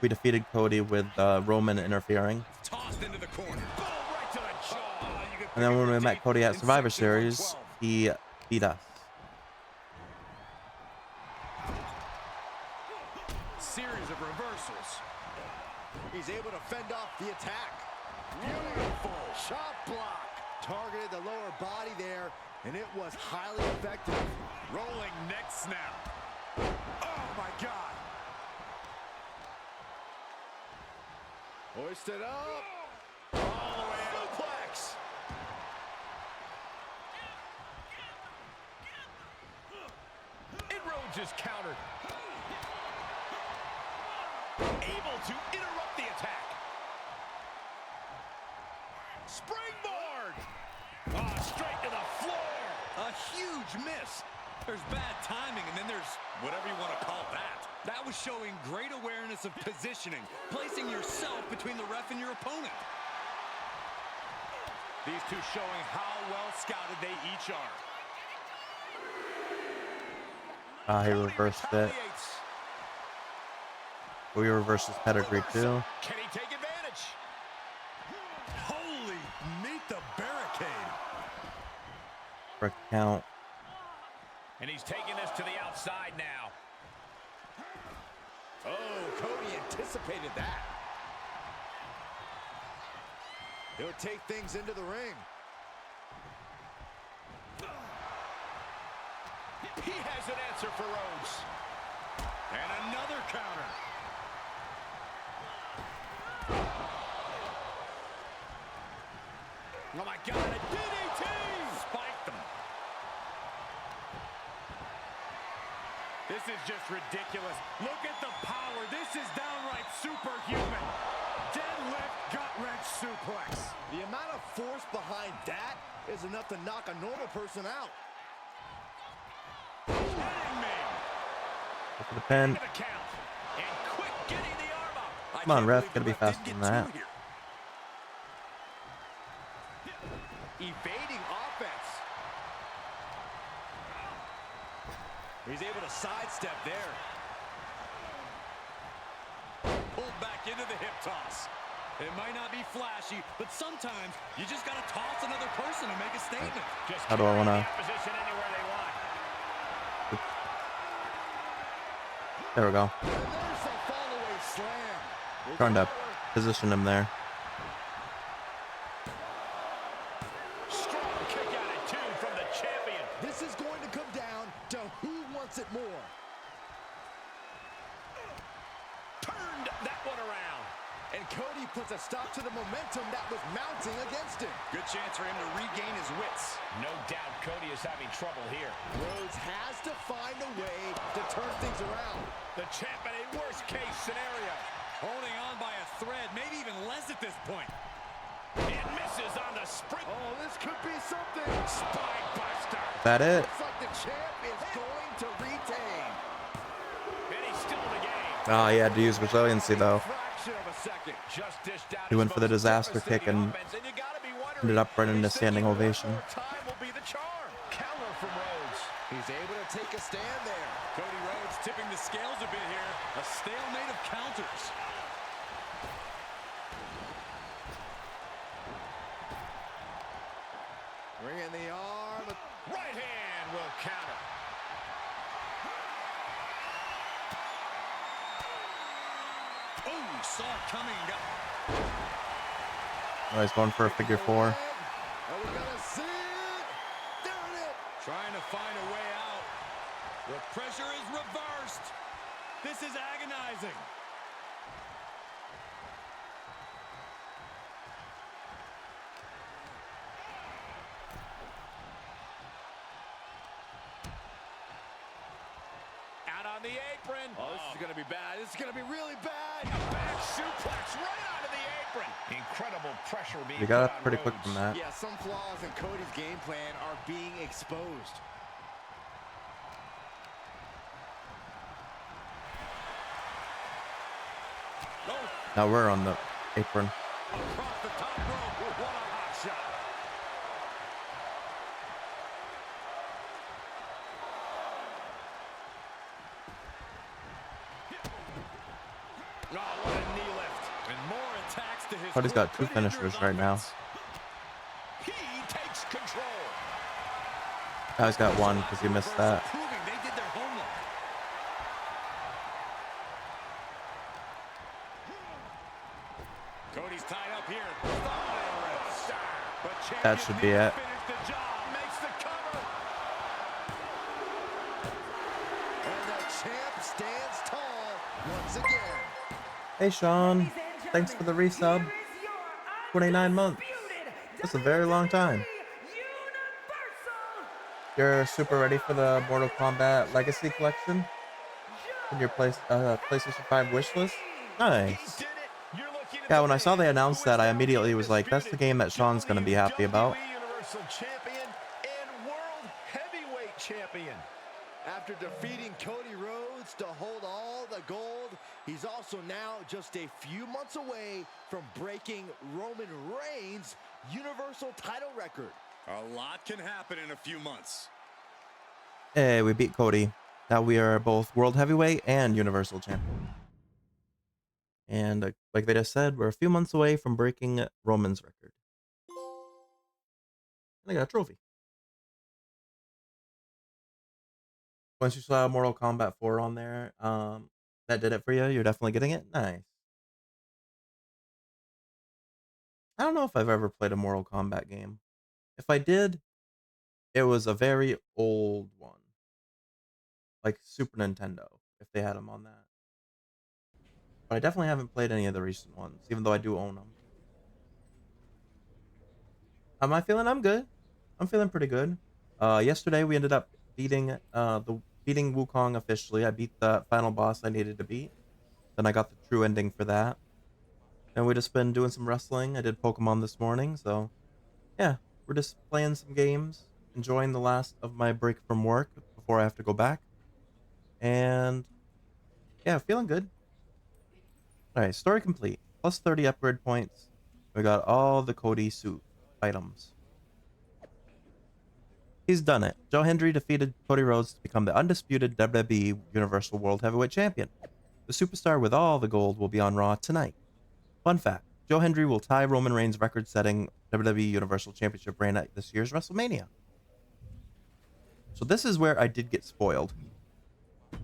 we defeated Cody with Roman interfering. Tossed into the corner. Boom, right to the jaw. Oh, you can And then when we pick met your Cody at teeth Survivor in Section Series, 112. he beat us. Series of reversals. He's able to fend off the attack. Beautiful chop block. Targeted the lower body there, and it was highly effective. Rolling neck snap. Oh, my God. Hoisted up. All the way out. Suplex. And Rhodes is countered. Able to interrupt the attack. Springboard. Oh, straight to the floor. A huge miss. There's bad timing, and then there's whatever you want to call that. That was showing great awareness of positioning, placing yourself between the ref and your opponent. These two showing how well scouted they each are. He reversed it. Retaliates. We reversed his pedigree too. Can he take advantage? Holy, meet the barricade. For a count. And he's taking this to the outside now. Oh, Cody anticipated that. He'll take things into the ring. He has an answer for Rhodes. And another counter. Oh my God, a DDT! Spiked them. This is just ridiculous. Look at the power. This is downright superhuman. Deadlift gut-wrench suplex. The amount of force behind that is enough to knock a normal person out. Kidding me. Go for the pin. Into the count. And quick getting the arm up. Come on, ref. Gotta be faster than that. Evading offense. He's able to sidestep there. Pulled back into the hip toss. It might not be flashy, but sometimes you just got to toss another person to make a statement. Just How do I want to? position anywhere they want. There we go. And there's a follow-away slam. Trying to position him there. Strong kick out at two from the champion. This is going to come down to who wants it more. Turned that one around. And Cody puts a stop to the momentum that was mounting against him. Good chance for him to regain his wits. No doubt Cody is having trouble here. Rhodes has to find a way to turn things around. The champ in a worst-case scenario. Holding on by a thread, maybe even less at this point. It misses on the spring. Oh, this could be something. Spine buster. Is that it? Looks like the champ is going to retain. And he's still in the game. Oh, he had to use resiliency though. Fraction of a second. Just dished out He his went for the most disaster kick and devastating offense, you gotta be wondering ended up right if into he's standing thinking ovation. one more time will be the charm. Counter from Rhodes. He's able to take a stand there. Cody Rhodes tipping the scales a bit here. A stalemate of counters. Bringing the arm. Right hand will counter. Oh, saw it coming and got... Oh, he's going for a figure four. And we're gonna see it. There it is. Trying to find a way out. The pressure is reversed. This is agonizing. Out on the apron. Oh, this is gonna be bad. This is gonna be really bad. Back suplex right onto the apron. Incredible pressure being We got put up on pretty quick Rhodes. from that. Yeah, some flaws in Cody's game plan are being exposed. Now we're on the apron. Across the top rope. What a hot shot. Oh, what a knee lift. And more attacks to his Cody's got two could hinder his finishers right now. offense. He takes control. Now he's got one because he missed that. Proving they did their homework. Cody's tied up here. But That should be it. finish the job. Makes the cover. And the champ stands tall once again. Hey Sean, thanks for the resub. 29 months. That's a very long time. You're super ready for the Mortal Kombat Legacy Collection in your PlayStation 5 wishlist? Nice. Yeah, when I saw they announced that, I immediately was like, that's the game that Sean's going to be happy about. Universal Champion and World Heavyweight Champion. After defeating Cody Rhodes to hold all the gold, he's also now just a few months away from breaking Roman Reigns' Universal title record. A lot can happen in a few months. Hey, we beat Cody. Now we are both World Heavyweight and Universal Champion. And like they just said, we're a few months away from breaking Roman's record. And I got a trophy. Once you saw Mortal Kombat 4 on there, that did it for you. You're definitely getting it. Nice. I don't know if I've ever played a Mortal Kombat game. If I did, it was a very old one. Like Super Nintendo, if they had them on that. But I definitely haven't played any of the recent ones, even though I do own them. How am I feeling? I'm good. I'm feeling pretty good. Yesterday we ended up beating Wukong officially. I beat the final boss I needed to beat. Then I got the true ending for that. And we just been doing some wrestling. I did Pokemon this morning, so yeah, we're just playing some games, enjoying the last of my break from work before I have to go back. And yeah, feeling good. Alright, story complete. Plus 30 upgrade points. We got all the Cody suit items. He's done it. Joe Hendry defeated Cody Rhodes to become the undisputed WWE Universal World Heavyweight Champion. The superstar with all the gold will be on Raw tonight. Fun fact, Joe Hendry will tie Roman Reigns' record-setting WWE Universal Championship reign at this year's WrestleMania. So this is where I did get spoiled.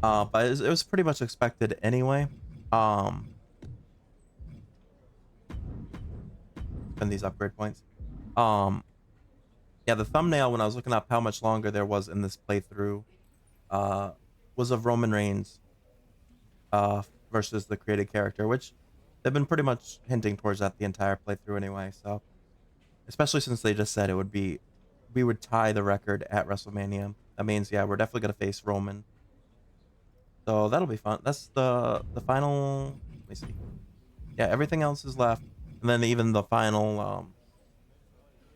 But it was pretty much expected anyway. And these upgrade points. Yeah, the thumbnail when I was looking up how much longer there was in this playthrough was of Roman Reigns versus the created character, which they've been pretty much hinting towards that the entire playthrough anyway. So, especially since they just said it would be, we would tie the record at WrestleMania. That means, yeah, we're definitely gonna face Roman. So that'll be fun. That's the final. Let me see. Yeah, everything else is left, and then even the final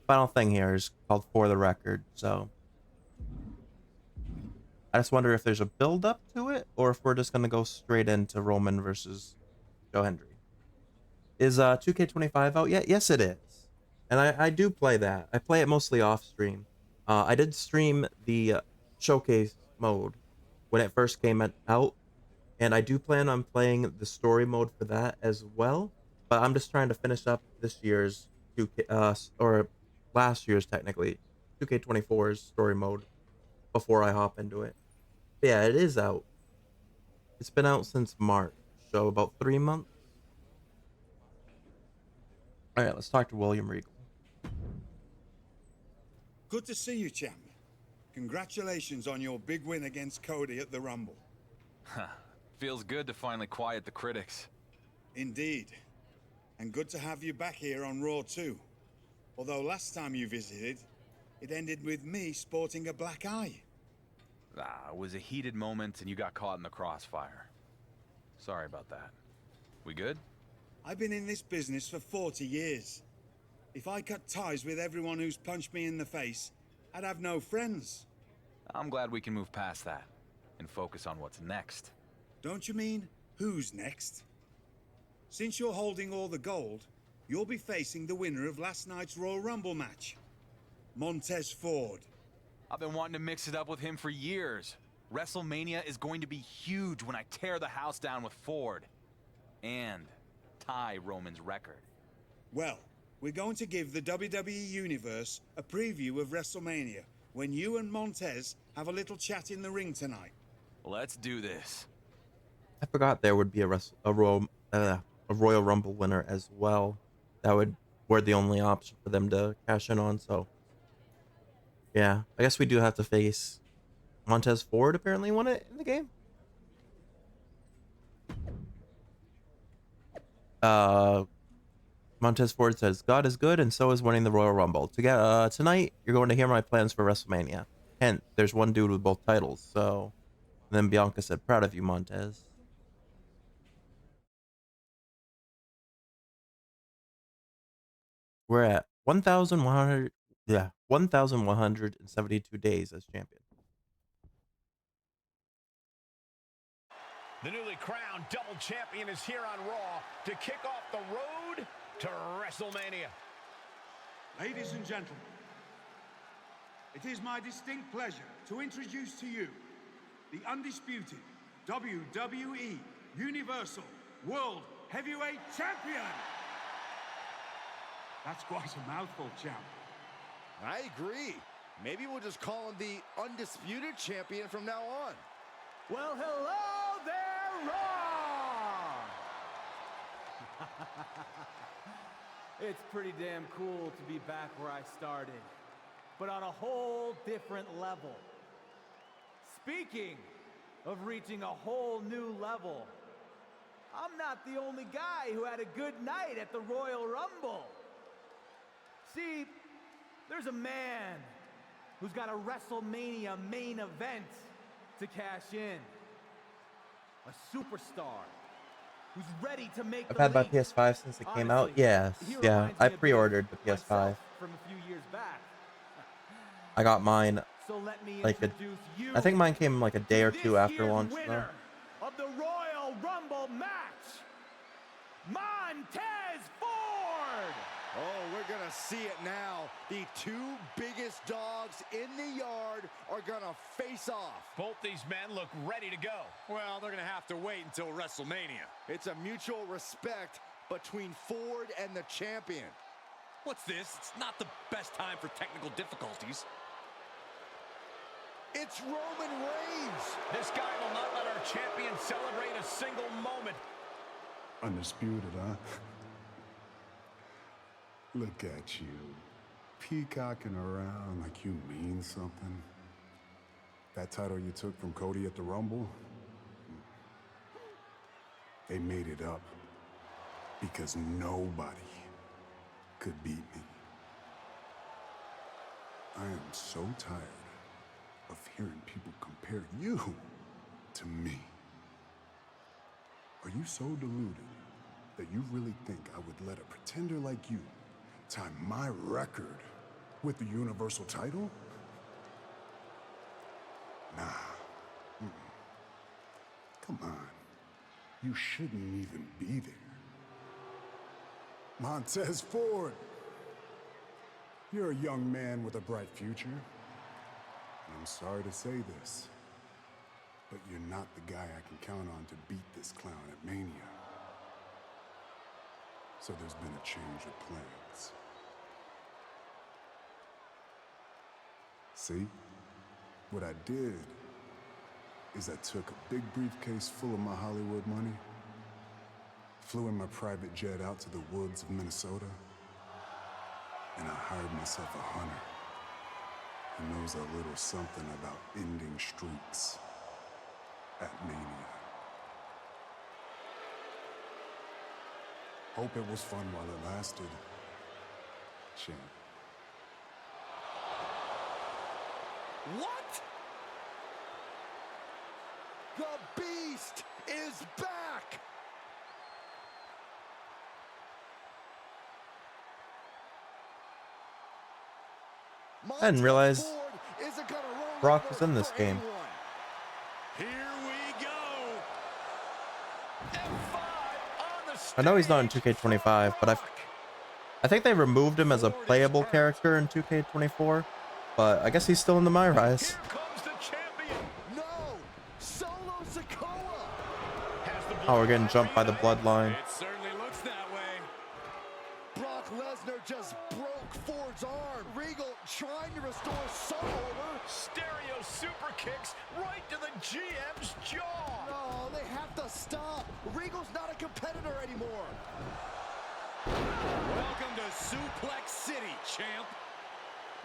final thing here is called For the Record. So I just wonder if there's a build up to it, or if we're just gonna go straight into Roman versus Joe Hendry. Is 2K25 out yet? Yes, it is. And I do play that. I play it mostly off stream. I did stream the showcase mode when it first came out, and I do plan on playing the story mode for that as well. But I'm just trying to finish up this year's 2K or last year's technically 2K24's story mode before I hop into it. But yeah, it is out. It's been out since March, so about 3 months. All right, let's talk to William Regal. Good to see you, champ. Congratulations on your big win against Cody at the Rumble. Feels good to finally quiet the critics. Indeed. And good to have you back here on Raw too. Although last time you visited, it ended with me sporting a black eye. It was a heated moment and you got caught in the crossfire. Sorry about that. We good? I've been in this business for 40 years. If I cut ties with everyone who's punched me in the face, I'd have no friends. I'm glad we can move past that and focus on what's next. Don't you mean who's next? Since you're holding all the gold, you'll be facing the winner of last night's Royal Rumble match, Montez Ford. I've been wanting to mix it up with him for years. WrestleMania is going to be huge when I tear the house down with Ford. And tie Roman's record. Well, we're going to give the WWE Universe a preview of WrestleMania when you and Montez have a little chat in the ring tonight. Let's do this. I forgot there would be a Royal Rumble winner as well. Were the only option for them to cash in on. So yeah, I guess we do have to face Montez Ford. Apparently won it in the game. Montez Ford says, God is good and so is winning the Royal Rumble. Tonight, you're going to hear my plans for WrestleMania. Hint, there's one dude with both titles. So then Bianca said, proud of you, Montez. We're at 1,172 days as champion. The newly crowned double champion is here on Raw to kick off the road to WrestleMania. Ladies and gentlemen, it is my distinct pleasure to introduce to you the undisputed WWE Universal World Heavyweight Champion. That's quite a mouthful, champ. I agree. Maybe we'll just call him the Undisputed Champion from now on. Well, hello there, Raw! It's pretty damn cool to be back where I started, but on a whole different level. Speaking of reaching a whole new level, I'm not the only guy who had a good night at the Royal Rumble. See, there's a man who's got a WrestleMania main event to cash in. A superstar who's ready to make I've the had my leap. PS5 since it came out. Honestly, Yes, he yeah. reminds I me a bit of pre-ordered the PS5. myself from a few years back. I got mine So let me like introduce you I think mine came like a day or to two this after year's launch though. winner of the Royal Rumble match, Montez Ford. Oh, we're gonna see it now. The two biggest dogs in the yard are gonna face off. Both these men look ready to go. Well, they're going to have to wait until WrestleMania. It's a mutual respect between Ford and the champion. What's this? It's not the best time for technical difficulties. It's Roman Reigns. This guy will not let our champion celebrate a single moment. Undisputed, huh? Look at you, peacocking around like you mean something. That title you took from Cody at the Rumble, they made it up because nobody could beat me. I am so tired of hearing people compare you to me. Are you so deluded that you really think I would let a pretender like you tie my record with the Universal title? Nah. Come on. You shouldn't even be there. Montez Ford. You're a young man with a bright future. I'm sorry to say this, but you're not the guy I can count on to beat this clown at Mania. So there's been a change of plans. See? What I did is I took a big briefcase full of my Hollywood money, flew in my private jet out to the woods of Minnesota, and I hired myself a hunter who knows a little something about ending streaks at Mania. Hope it was fun while it lasted, champ. What? The Beast is back! I didn't realize Ford isn't gonna roll Brock was over in this for game. anyone. Here we go. F5 on the I know he's not in stage 2K25, for but I think they removed him as a Ford is playable hurt. character in 2K24. But I guess he's still in the MyRise. Here comes the champion. No! Solo Sikoa! Has the Oh, we're getting bloodline jumped by the reunited? bloodline. It certainly looks that way. Brock Lesnar just broke Ford's arm. Regal trying to restore some order. Stereo super kicks right to the GM's jaw. No, they have to stop. Regal's not a competitor anymore. Welcome to Suplex City, champ.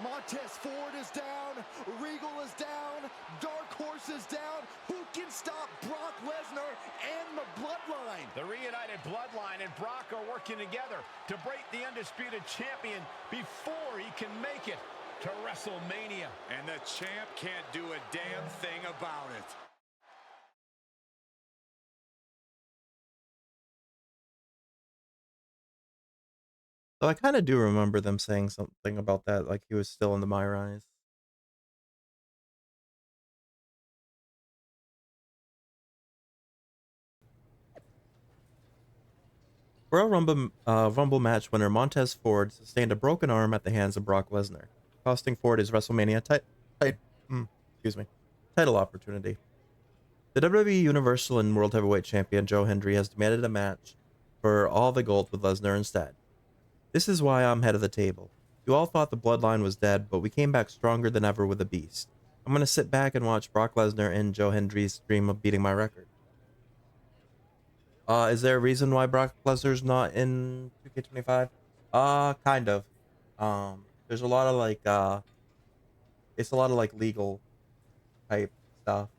Montez Ford is down. Regal is down. Dark Horse is down. Who can stop Brock Lesnar and the Bloodline? The reunited Bloodline and Brock are working together to break the undisputed champion before he can make it to WrestleMania. And the champ can't do a damn thing about it. So I kind of do remember them saying something about that, like he was still in the MyRise. Rumble match winner Montez Ford sustained a broken arm at the hands of Brock Lesnar, costing Ford his WrestleMania title opportunity. The WWE Universal and World Heavyweight Champion Joe Hendry has demanded a match for all the gold with Lesnar instead. This is why I'm head of the table. You all thought the bloodline was dead, but we came back stronger than ever with a beast. I'm going to sit back and watch Brock Lesnar and Joe Hendry's dream of beating my record. Is there a reason why Brock Lesnar's not in 2K25? Kind of. There's a lot of it's a lot of legal type stuff.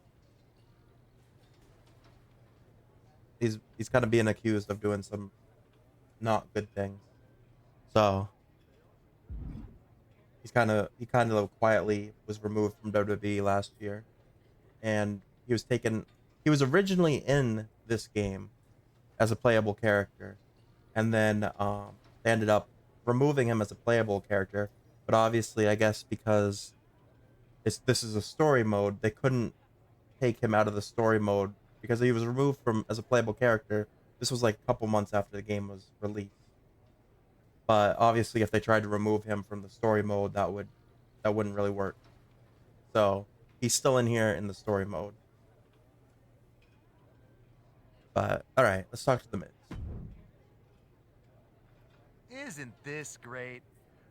He's kind of being accused of doing some not good things. So he kind of quietly was removed from WWE last year, and he was originally in this game as a playable character, and then they ended up removing him as a playable character. But obviously, I guess because this is a story mode, they couldn't take him out of the story mode because he was removed from as a playable character. This was like a couple months after the game was released. But obviously, if they tried to remove him from the story mode, that wouldn't really work. So he's still in here in the story mode. But all right, let's talk to the Miz. Isn't this great?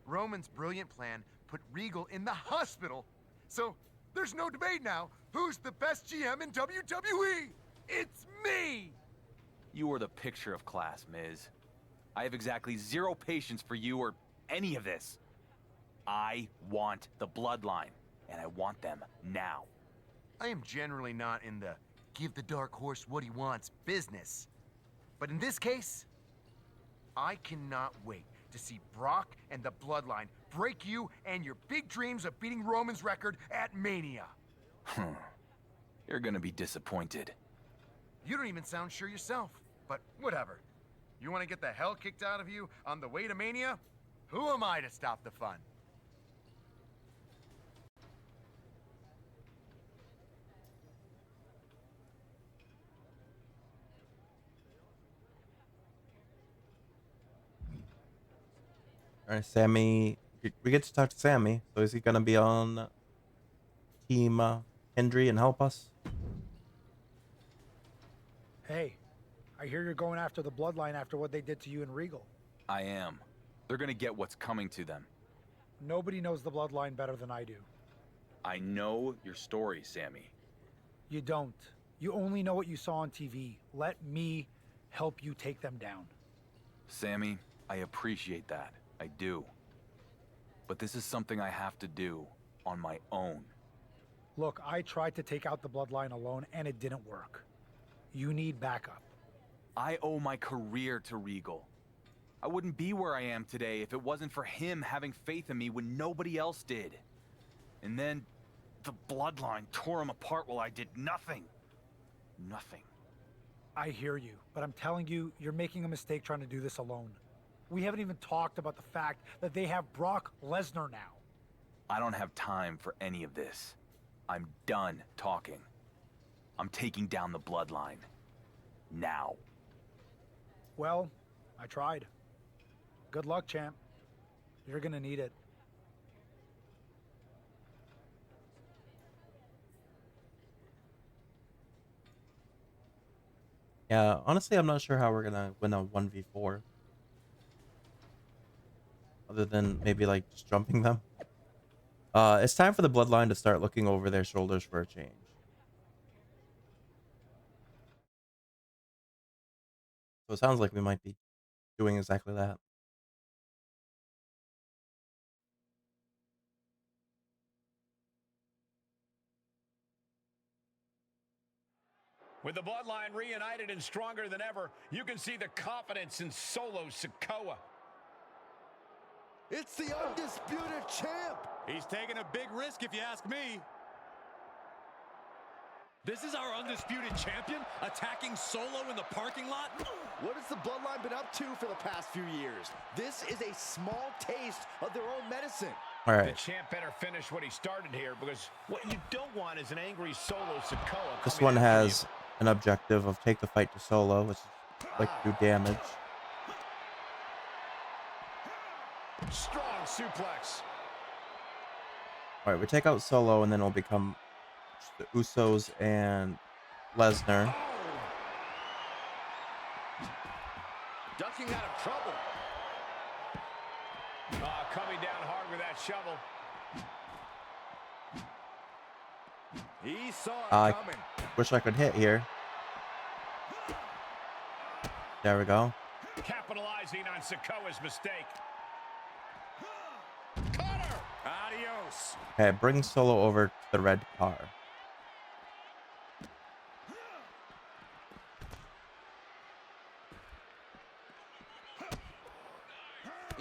Roman's brilliant plan put Regal in the hospital. So there's no debate now. Who's the best GM in WWE? It's me! You are the picture of class, Miz. I have exactly zero patience for you or any of this. I want the bloodline, and I want them now. I am generally not in the give the Dark Horse what he wants business. But in this case, I cannot wait to see Brock and the bloodline break you and your big dreams of beating Roman's record at Mania. You're gonna be disappointed. You don't even sound sure yourself, but whatever. You want to get the hell kicked out of you on the way to Mania? Who am I to stop the fun? All right, Sammy. We get to talk to Sammy. So is he gonna be on Team Hendry and help us? Hey, I hear you're going after the bloodline after what they did to you and Regal. I am. They're gonna get what's coming to them. Nobody knows the bloodline better than I do. I know your story, Sammy. You don't. You only know what you saw on TV. Let me help you take them down. Sammy, I appreciate that. I do. But this is something I have to do on my own. Look, I tried to take out the bloodline alone and it didn't work. You need backup. I owe my career to Regal. I wouldn't be where I am today if it wasn't for him having faith in me when nobody else did. And then the bloodline tore him apart while I did nothing. Nothing. I hear you, but I'm telling you, you're making a mistake trying to do this alone. We haven't even talked about the fact that they have Brock Lesnar now. I don't have time for any of this. I'm done talking. I'm taking down the bloodline. Now. Well, I tried. Good luck, champ. You're gonna need it. Yeah, honestly, I'm not sure how we're gonna win a 1v4. Other than maybe like just jumping them. It's time for the bloodline to start looking over their shoulders for a change. So it sounds like we might be doing exactly that. With the bloodline reunited and stronger than ever, you can see the confidence in Solo Sikoa. It's the undisputed champ. He's taking a big risk if you ask me. This is our undisputed champion attacking Solo in the parking lot? What has the bloodline been up to for the past few years? This is a small taste of their own medicine. All right. The champ better finish what he started here, because what you don't want is an angry Solo Sikoa. This one has an objective of take the fight to Solo, which is like do damage. Strong suplex. All right, we take out Solo, and then it'll become the Usos and Lesnar. Ducking out of trouble. Coming down hard with that shovel. He saw it coming. Wish I could hit here. There we go. Capitalizing on Sikoa's mistake. Cutter! Adios. Okay, bring Solo over to the red car.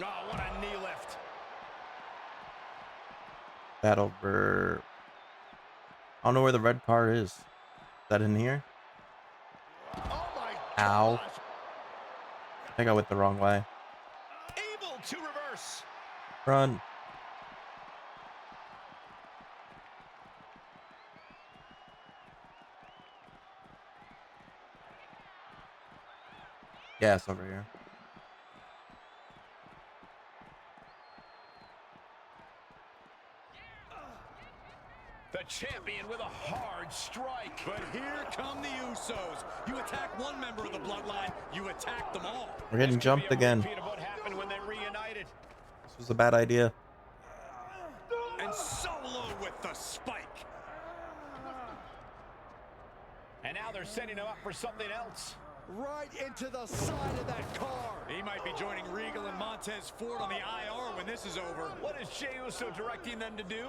Oh, what a knee lift. That over. I don't know where the red car is. Is that in here? Oh my Ow. gosh. I think I went the wrong way. Able to reverse. Run. Yeah, it's over here. The champion with a hard strike. But here come the Usos. You attack one member of the bloodline, you attack them all. We're getting jumped again. Repeat of what happened when they reunited. This was a bad idea. And Solo with the spike. And now they're setting him up for something else. Right into the side of that car. He might be joining Regal and Montez Ford on the IR when this is over. What is Jey Uso directing them to do?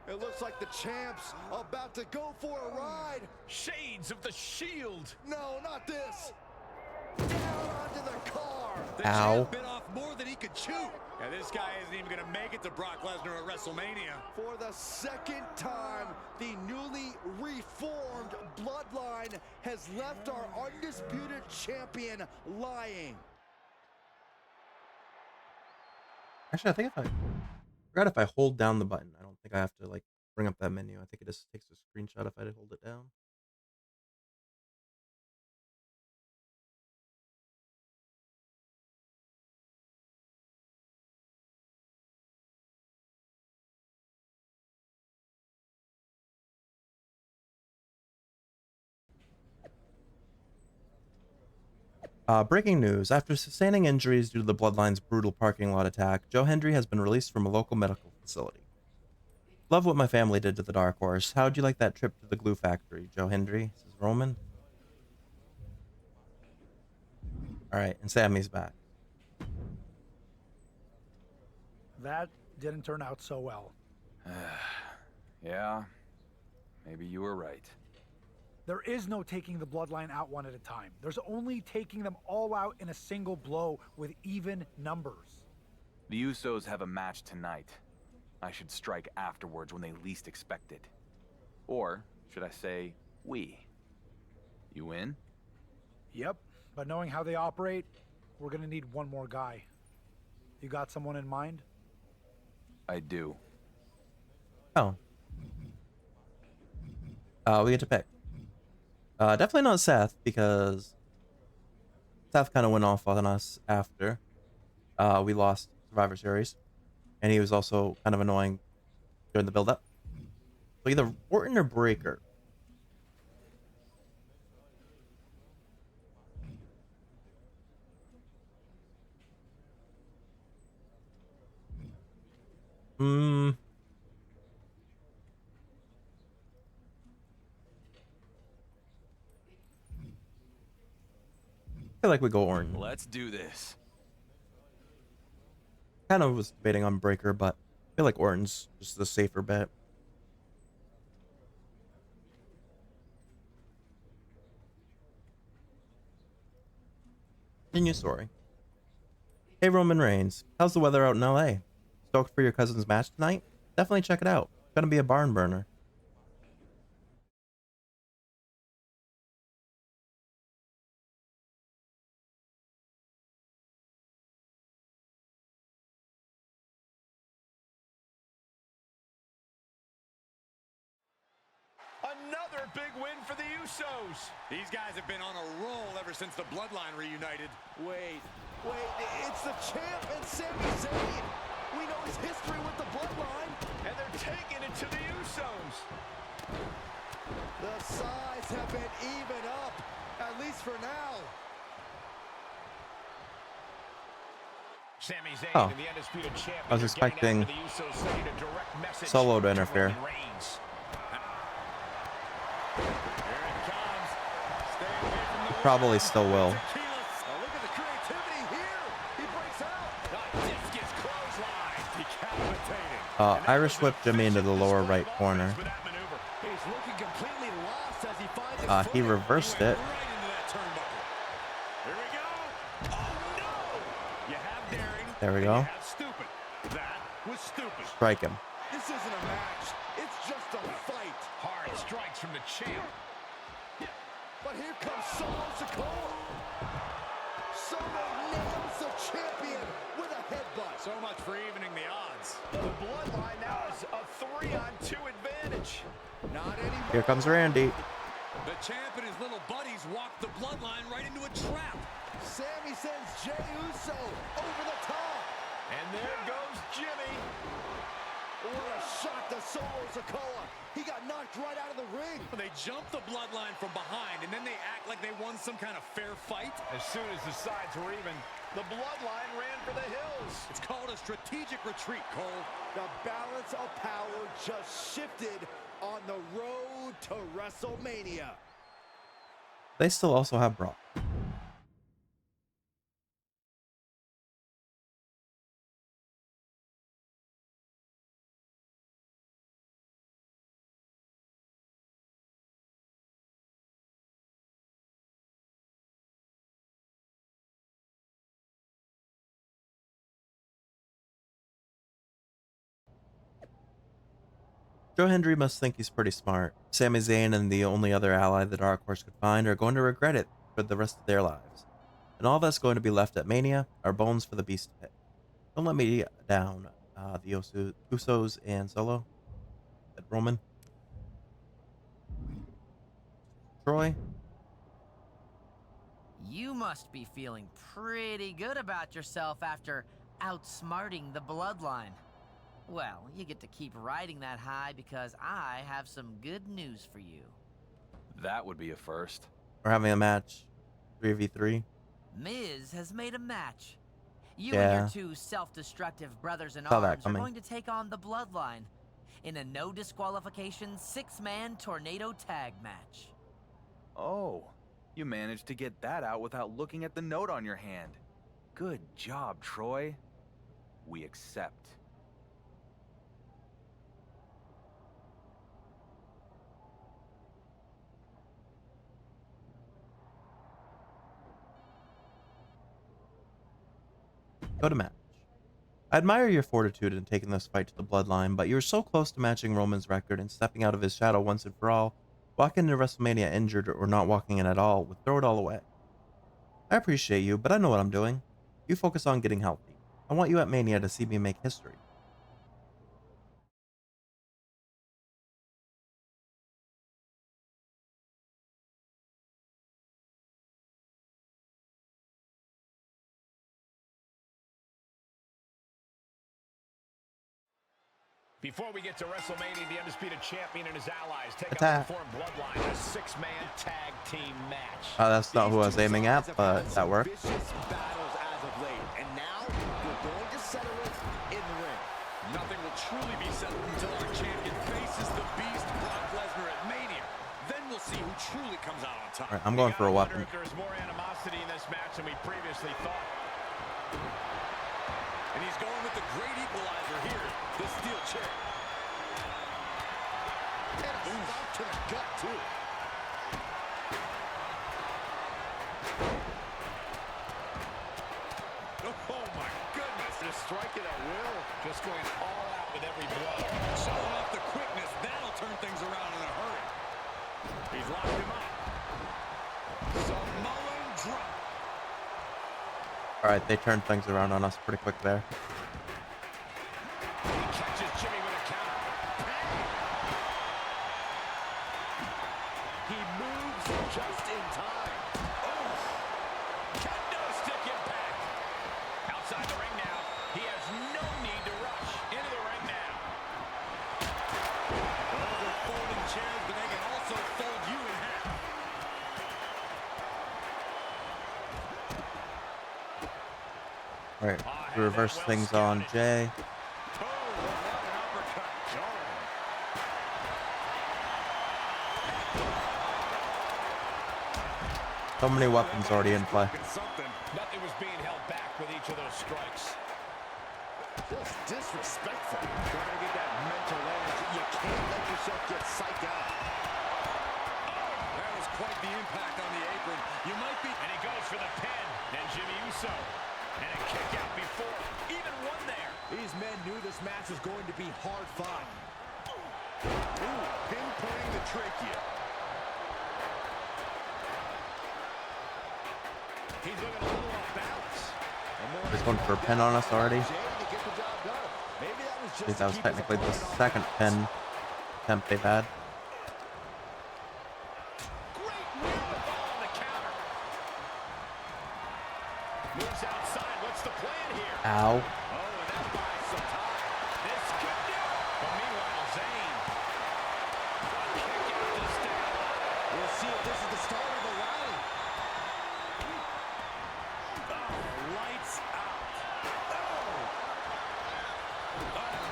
It looks like the champ's about to go for a ride. Shades of the Shield. No, not this. Down onto the car. The Ow. champ bit off more than he could chew. Yeah, this guy isn't even going to make it to Brock Lesnar at WrestleMania. For the second time, the newly reformed bloodline has left our undisputed champion lying. Actually, I think if I forgot if I hold down the button, I don't think I have to like bring up that menu. I think it just takes a screenshot if I hold it down. Breaking news. After sustaining injuries due to the Bloodline's brutal parking lot attack, Joe Hendry has been released from a local medical facility. Love what my family did to the Dark Horse. How'd you like that trip to the glue factory, Joe Hendry? This is Roman. Alright, and Sammy's back. That didn't turn out so well. Yeah, maybe you were right. There is no taking the bloodline out one at a time. There's only taking them all out in a single blow with even numbers. The Usos have a match tonight. I should strike afterwards when they least expect it. Or, should I say, we. You in? Yep, but knowing how they operate, we're gonna need one more guy. You got someone in mind? I do. Oh. We get to pick. Definitely not Seth, because Seth kind of went off on us after we lost Survivor Series. And he was also kind of annoying during the build-up. So either Orton or Breaker. Hmm. I feel like we go Orton. Let's do this. Kind of was debating on Breaker, but I feel like Orton's just the safer bet. New story. Hey Roman Reigns, how's the weather out in LA? Stoked for your cousin's match tonight? Definitely check it out. It's gonna be a barn burner. Another big win for the Usos. These guys have been on a roll ever since the Bloodline reunited. Wait, it's the champ and Sami Zayn. We know his history with the Bloodline. And they're taking it to the Usos. The sides have been even up, at least for now. Sami Zayn Oh. and the Undisputed Champion I was expecting the Usos sending a direct message Solo to to interfere. Roman Reigns. Here it comes. Stay away from the Probably still will. Oh, look at the creativity here. He breaks out. Discus clothesline. Decapitating. Irish whipped Jimmy into the lower right corner. He's looking completely lost as he finds his He footing. reversed it. Right into that turnbuckle. Here we go. Oh, no. You have daring. There we and go. You have stupid. That was stupid. Strike him. This isn't a match. It's just a fight. Hard strikes from the champ. But here comes Solo Sikoa. Solo nails the champion with a headbutt. So much for evening the odds. The Bloodline now is a 3-on-2 advantage. Not anymore. Here comes Randy. The champ and his little buddies walked the Bloodline right into a trap. Sami sends Jey Uso over the top. And there goes Jimmy. What a shot to Solo Sikoa. He got knocked right out of the ring. They jumped the Bloodline from behind, and then they act like they won some kind of fair fight. As soon as the sides were even, the Bloodline ran for the hills. It's called a strategic retreat, Cole. The balance of power just shifted on the road to WrestleMania. They still also have Brock. Joe Hendry must think he's pretty smart. Sami Zayn and the only other ally the Dark Horse could find are going to regret it for the rest of their lives. And all that's going to be left at Mania are bones for the Beast to pick. Don't let me down, the Usos and Solo. At Roman. Troy. You must be feeling pretty good about yourself after outsmarting the Bloodline. Well, you get to keep riding that high because I have some good news for you. That would be a first. We're having a match. 3v3. Miz has made a match. You Yeah. and your two self-destructive brothers in Saw that arms are coming. going to take on the Bloodline in a no disqualification 6-man tornado tag match. Oh, you managed to get that out without looking at the note on your hand. Good job, Troy. We accept. Go to match. I admire your fortitude in taking this fight to the Bloodline, but you were so close to matching Roman's record and stepping out of his shadow once and for all. Walking into WrestleMania injured or not walking in at all would throw it all away. I appreciate you, but I know what I'm doing. You focus on getting healthy. I want you at Mania to see me make history. Before we get to WrestleMania, the Undisputed Champion and his allies take on Attack. the Reformed Bloodline in a 6-man tag team match. That's not who I was aiming at, but that worked. Vicious battles as of late, and now we're going to settle it in the ring. Nothing will truly be settled until our champion faces the beast Brock Lesnar at Mania. Then we'll see who truly comes out on top. All right, I'm going for a weapon. If there's more animosity in this match than we previously thought. And he's going with the great equalizer here, the steel chair. And a stop to the gut, too. Oh, my goodness. Just striking at will. Just going all out with every blow. Showing off the quickness. That'll turn things around in a hurry. He's locked him up. Samoan drop. All right, they turned things around on us pretty quick there. He catches Jimmy with a counter. He moves just in time. Oh! Kendo stick impact. Outside the ring now. He has no need to rush. Into the ring now. Those are folding chairs, but they can also fold you in half. All right, we reverse things on Jay. So many weapons already in play. Nothing was being held back with each of those strikes. Just disrespectful. Trying to get that mental edge. You can't let yourself get psyched out. That was quite the impact on the apron. You might be... And he goes for the pin. Then Jimmy Uso. And a kick out before. Even one there. These men knew this match was going to be hard fought. Ooh, pinpointing the trachea. He's looking a little off balance. He's going for a pin on us already. Maybe that was I just think that was technically the second pin attempt they've had. Great wherewithal on the counter. Moves outside. What's the plan here? Ow. Oh, and that buys some time. This could do it. But meanwhile, Zayn. A kick out to stay alive. We'll see if this is the start of the rally. Lights out.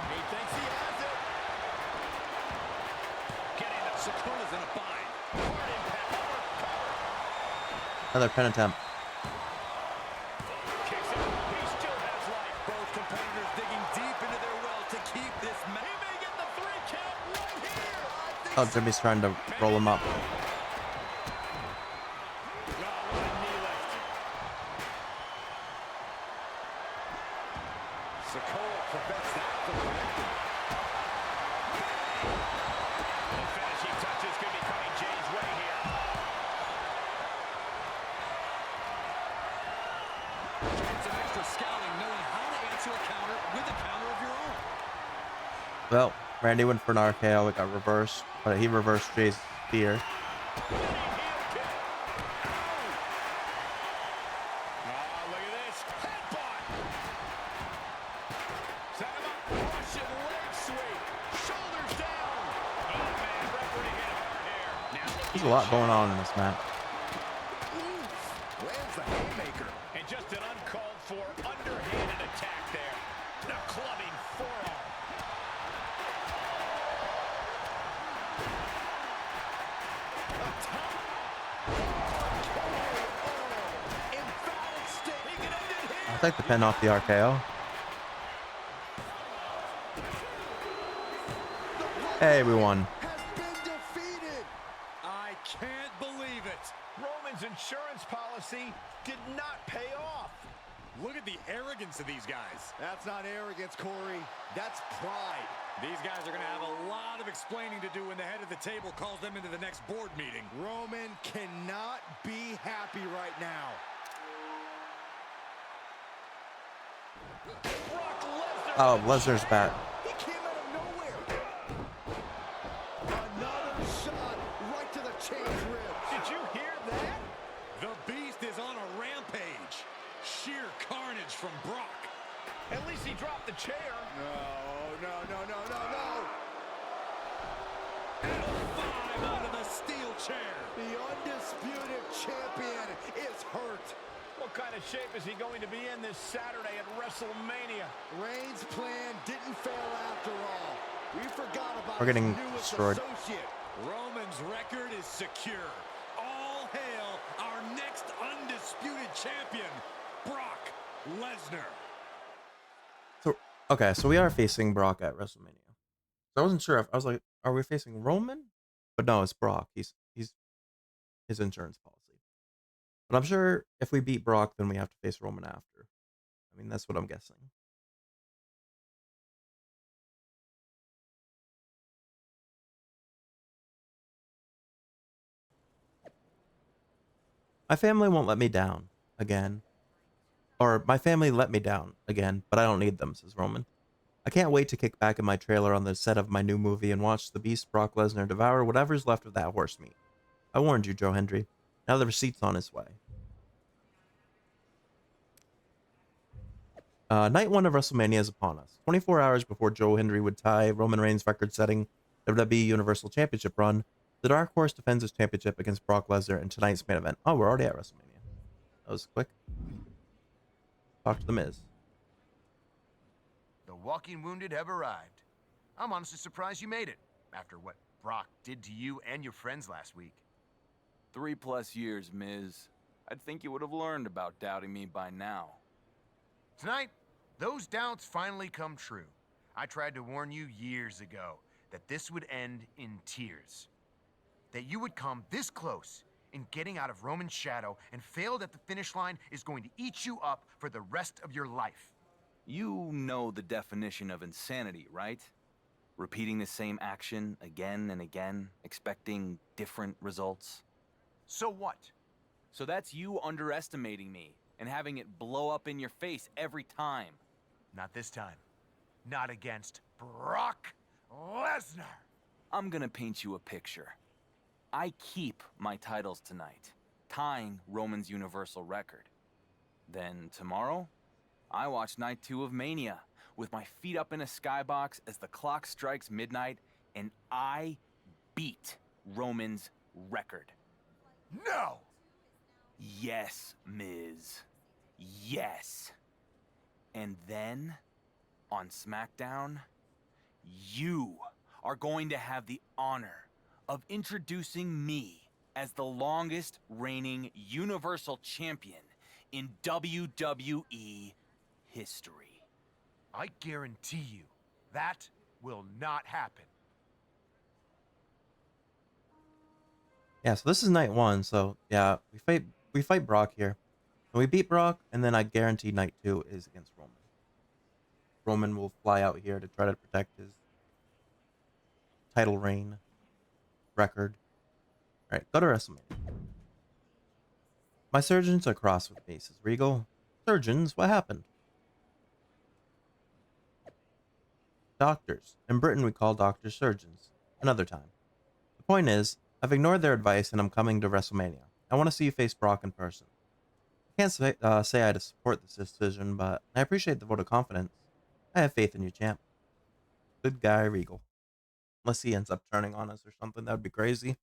He thinks he has it. Getting the Sakona's in a bind. Hard impact. Another pin attempt. Kicks out. He still has life. Both competitors digging deep into their well to keep this match. He may get the 3 count right here. Oh, Jimmy's trying to roll him up. Sikoa prevents that from happening. The finishing touches could be coming Jay's way here. Getting some extra scouting, knowing how to answer a counter with a counter of your own. Well, Randy went for an RKO. It got reversed, but he reversed Jay's spear. Look at this. Headbutt. Set him up. Russian leg sweep. Shoulders down. Oh, man. Referee hit hard here. Now There's a lot going on in this match. Lands the haymaker. and just an uncalled for underhanded attack there. The clubbing forearm. Emphatic stick. He can end it here. I'll take the pin off the RKO. Hey, we won. I can't believe it. Roman's insurance policy did not pay off. Look at the arrogance of these guys. That's not arrogance, Corey. That's pride. These guys are going to have a lot of explaining to do when the head of the table calls them into the next board meeting. Roman cannot be happy right now. Oh, Lesnar's back. He came out of nowhere. Another shot right to the champ's ribs. Did you hear that? The Beast is on a rampage. Sheer carnage from Brock. At least he dropped the chair. No. And a 5 onto the steel chair. The undisputed champion is hurt. What kind of shape is he going to be in this Saturday at WrestleMania? Reigns' plan didn't fail after all. We forgot about We're getting his newest destroyed. associate. Roman's record is secure. All hail our next undisputed champion, Brock Lesnar. So okay, so we are facing Brock at WrestleMania. So I wasn't sure if I was like, are we facing Roman? But no, it's Brock. He's his insurance policy. But I'm sure if we beat Brock, then we have to face Roman after. I mean, that's what I'm guessing. My family won't let me down again. Or my family let me down again, but I don't need them, says Roman. I can't wait to kick back in my trailer on the set of my new movie and watch the Beast Brock Lesnar devour whatever's left of that horse meat. I warned you, Joe Hendry. Now the receipt's on its way. Night 1 of WrestleMania is upon us. 24 hours before Joe Hendry would tie Roman Reigns' record-setting WWE Universal Championship run, the Dark Horse defends his championship against Brock Lesnar in tonight's main event. Oh, we're already at WrestleMania. That was quick. Talk to The Miz. The walking wounded have arrived. I'm honestly surprised you made it, after what Brock did to you and your friends last week. 3+ years, Miz. I'd think you would have learned about doubting me by now. Tonight, those doubts finally come true. I tried to warn you years ago that this would end in tears. That you would come this close in getting out of Roman's shadow and failed at the finish line is going to eat you up for the rest of your life. You know the definition of insanity, right? Repeating the same action again and again, expecting different results. So what? So that's you underestimating me and having it blow up in your face every time. Not this time. Not against Brock Lesnar. I'm gonna paint you a picture. I keep my titles tonight, tying Roman's Universal record. Then tomorrow, I watch Night 2 of Mania with my feet up in a skybox as the clock strikes midnight, and I beat Roman's record. No! Yes, Miz. Yes. And then, on SmackDown, you are going to have the honor of introducing me as the longest reigning Universal Champion in WWE history. I guarantee you, that will not happen. Yeah, so this is night 1, so yeah, we fight Brock here. And we beat Brock, and then I guarantee night 2 is against Roman. Roman will fly out here to try to protect his title reign record. Alright, go to WrestleMania. My surgeons are cross with me, says Regal. Surgeons? What happened? Doctors. In Britain we call doctors surgeons. Another time. The point is, I've ignored their advice and I'm coming to WrestleMania. I want to see you face Brock in person. I can't say I support this decision, but I appreciate the vote of confidence. I have faith in you, champ. Good guy, Regal. Unless he ends up turning on us or something, that would be crazy.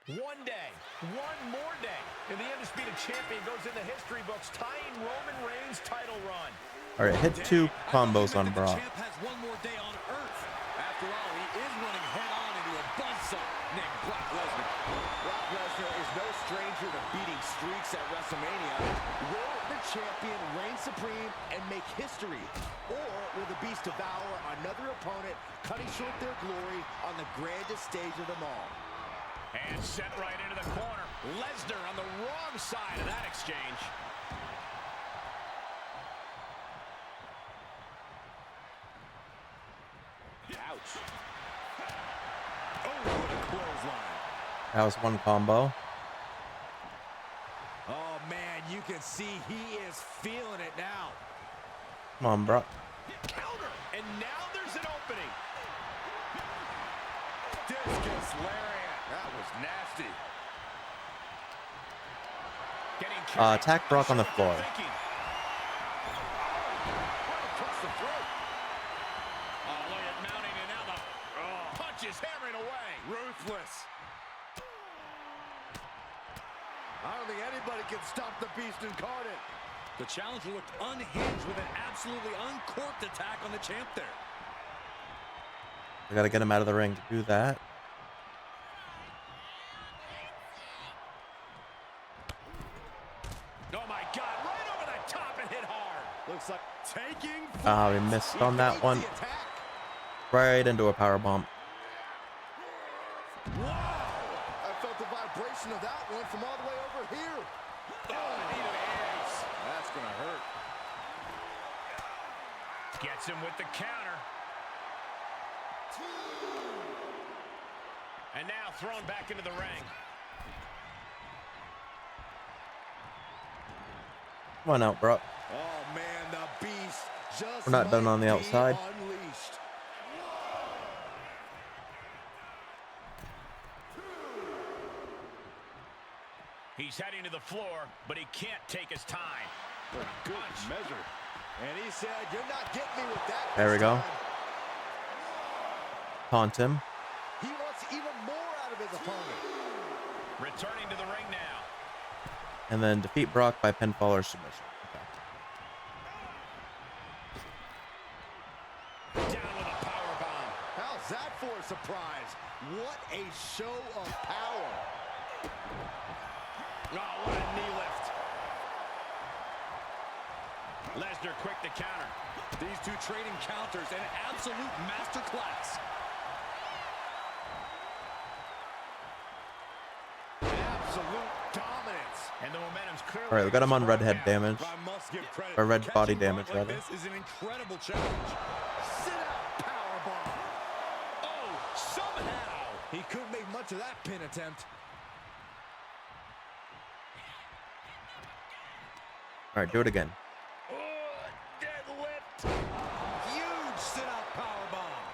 One day, one more day, and the undisputed champion goes in the history books, tying Roman Reigns' title run. All right, hit 2 combos on Brock. Champ has one more day on Earth. After all, he is running head-on into a buzzsaw named Brock Lesnar. Brock Lesnar is no stranger to beating streaks at WrestleMania. Will the champion reign supreme and make history? Or will the Beast devour another opponent, cutting short their glory on the grandest stage of them all? And sent right into the corner. Lesnar on the wrong side of that exchange. Ouch. That was one combo. Oh, man, you can see he is feeling it now. Come on, bro. Counter, and now there's an opening. Discus lariat. That was nasty. Attack Brock on the floor. Across the throat. Oh, look at mounting, and now the punch is hammering away. Ruthless. I don't think anybody can stop the beast incarnate. The challenger looked unhinged with an absolutely uncorked attack on the champ there. I gotta get him out of the ring to do that. Oh my God, right over the top and hit hard. Looks like taking We missed on that one. Right into a power bomb. Wow! I felt the vibration of that one from all the way over here. Oh, I need an ace. That's gonna hurt. Gets him with the counter. And now thrown back into the ring. Come on out, bro. Oh man, the beast just We're not done on the might be outside. unleashed. He's heading to the floor, but he can't take his time. Good measure. And he said, "You're not getting me with that." There we go. time." Taunt him. He wants even more out of his opponent. Returning to the ring now. And then defeat Brock by pinfall or submission. Okay. Down with a power bomb. How's that for a surprise? What a show of power. Oh, what a knee lift. Lesnar quick to counter. These two trading counters, an absolute masterclass. Absolute dominance. And the momentum's clearly. All right, we got him on red head now. damage. I must give credit. Or red body Catching damage, Brock like rather. This is an incredible challenge. Sit out powerbomb. Oh, somehow. He couldn't make much of that pin attempt. All right, do it again. Deadlift. Huge sit-out powerbomb.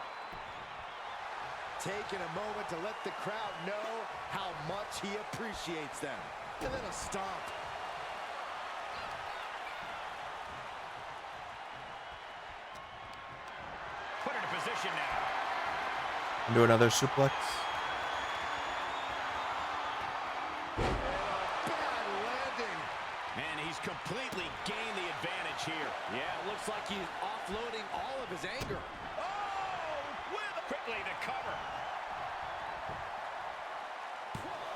Taking a moment to let the crowd know how much he appreciates them. And then a stomp. Put it in position now. And do another suplex. Bad landing. And he's completely gained the advantage here. Yeah, it looks like he's offloading all of his anger. Oh, with quickly to cover.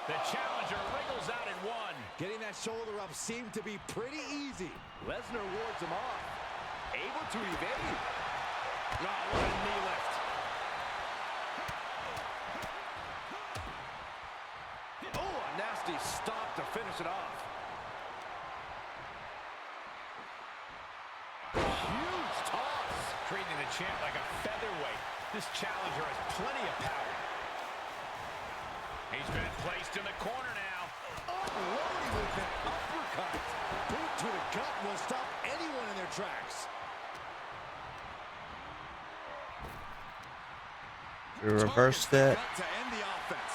The challenger wriggles out in one. Getting that shoulder up seemed to be pretty easy. Lesnar wards him off. Able to evade. Oh, what a knee lift. Oh, a nasty stop to finish it off. Huge toss. Treating the champ like a featherweight. This challenger has plenty of power. He's been placed in the corner now. Unloading with an uppercut. Boot to the gut will stop anyone in their tracks. We reversed it. To end the offense.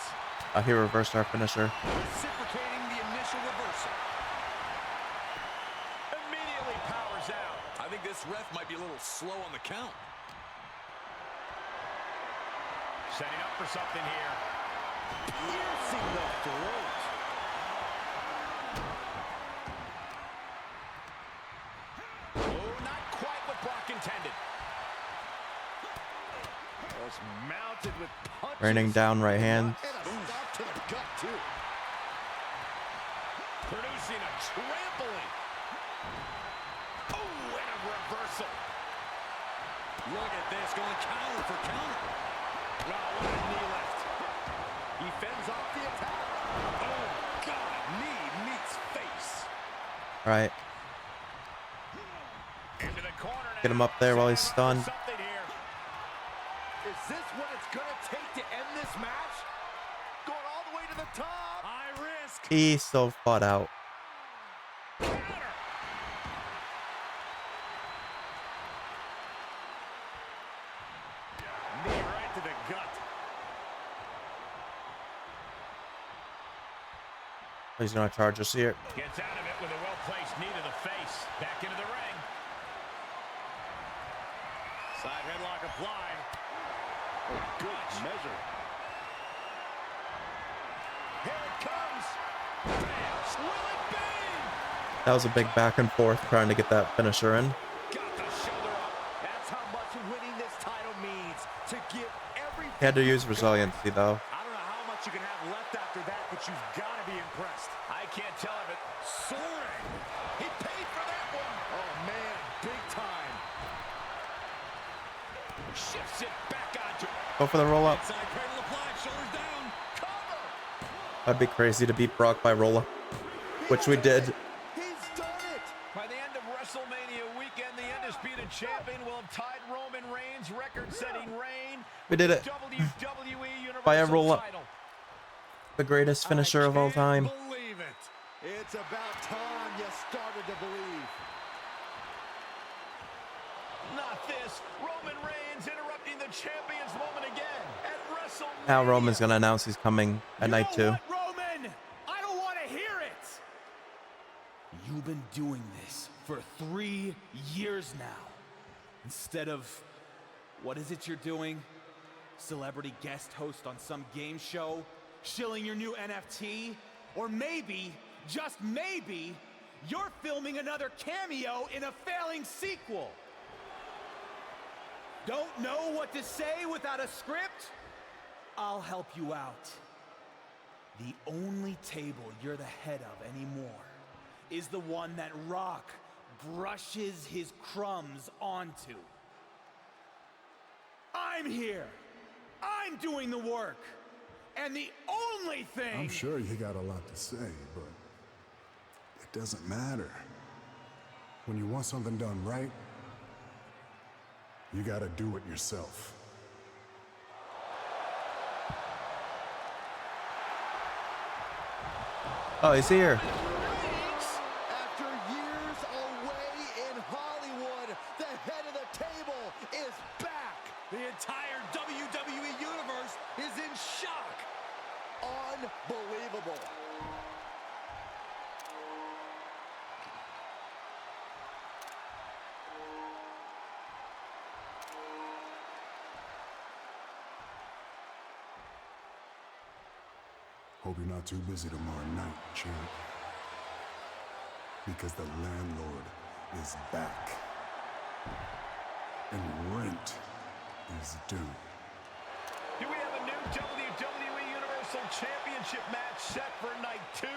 He reversed our finisher. Reciprocating the initial reversal. Immediately powers out. I think this ref might be a little slow on the count. Setting up for something here. Piercing the throat. Oh, not quite what Brock intended. Was mounted with punches. Raining down right hand. And a stop to the gut, too. Producing a trampling. Oh, and a reversal. Look at this, going counter for counter. Oh, what a knee lift. He fends off the attack. Oh, God. Knee meets face. All right. Into the corner now. Get him up there while he's stunned. Something here. Is this what it's going to take to end this match? Going all the way to the top. High risk. He's so fought out. Knee right to the gut. He's gonna charge us here. Gets out of it with a well-placed knee to the face. Back into the ring. Side headlock applied. Oh, good measure. Here it comes. Will it be? That was a big back and forth trying to get that finisher in. Got the shoulder up. That's how much winning this title means. To give everything. He had to use resiliency though. I don't know how much you can have left after that, but you've got to be impressed. I can't tell if it soaring. He paid for that one. Oh, man, big time. Shifts it back onto. Go for the roll up. Inside cradle applied, shoulders down. Cover. That'd be crazy to beat Brock by roll up, which we did. He's done it. By the end of WrestleMania weekend, the Undisputed Champion will have tied Roman Reigns' record-setting reign. We did it. WWE Universal By a roll up. title. The greatest finisher of all time. Believe it. It's about time you started to believe. Not this. Roman Reigns interrupting the champion's moment again at WrestleMania. Now Roman's gonna announce he's coming at night 2. What, Roman? I don't want to hear it. You've been doing this for 3 years now. Instead of, what is it you're doing? Celebrity guest host on some game show? Shilling your new NFT? Or maybe, just maybe, you're filming another cameo in a failing sequel. Don't know what to say without a script? I'll help you out. The only table you're the head of anymore is the one that Rock brushes his crumbs onto. I'm here. I'm doing the work. And the only thing... I'm sure you got a lot to say, but it doesn't matter. When you want something done right, you gotta do it yourself. Oh, he's here. After years away in Hollywood, the head of the table is back. The entire WWE Universe is in shock. Unbelievable. Hope you're not too busy tomorrow night, champ. Because the landlord is back. And rent is due. Do we have a new WWE Universal Championship match set for night 2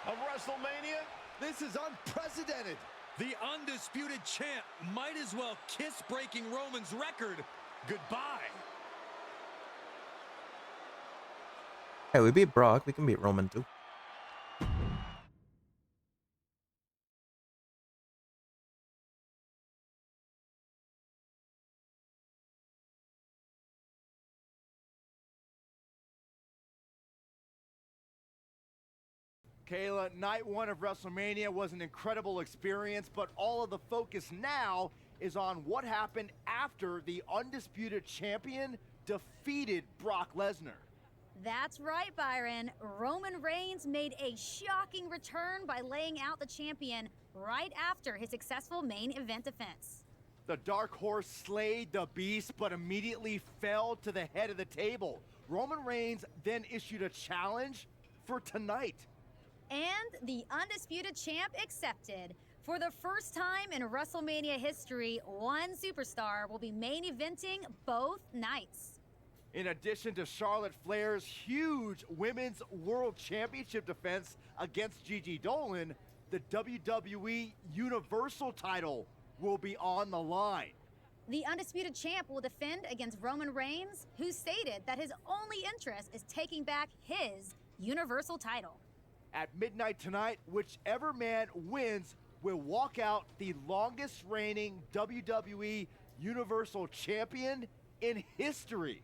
of WrestleMania? This is unprecedented. The Undisputed Champ might as well kiss breaking Roman's record goodbye. Hey, we beat Brock. We can beat Roman too. Kayla, night 1 of WrestleMania was an incredible experience, but all of the focus now is on what happened after the Undisputed Champion defeated Brock Lesnar. That's right, Byron. Roman Reigns made a shocking return by laying out the champion right after his successful main event defense. The Dark Horse slayed the beast, but immediately fell to the head of the table. Roman Reigns then issued a challenge for tonight. And the Undisputed Champ accepted. For the first time in WrestleMania history, one superstar will be main eventing both nights. In addition to Charlotte Flair's huge Women's World Championship defense against Gigi Dolan, the WWE Universal title will be on the line. The Undisputed Champ will defend against Roman Reigns, who stated that his only interest is taking back his Universal title. At midnight tonight, whichever man wins will walk out the longest reigning WWE Universal Champion in history.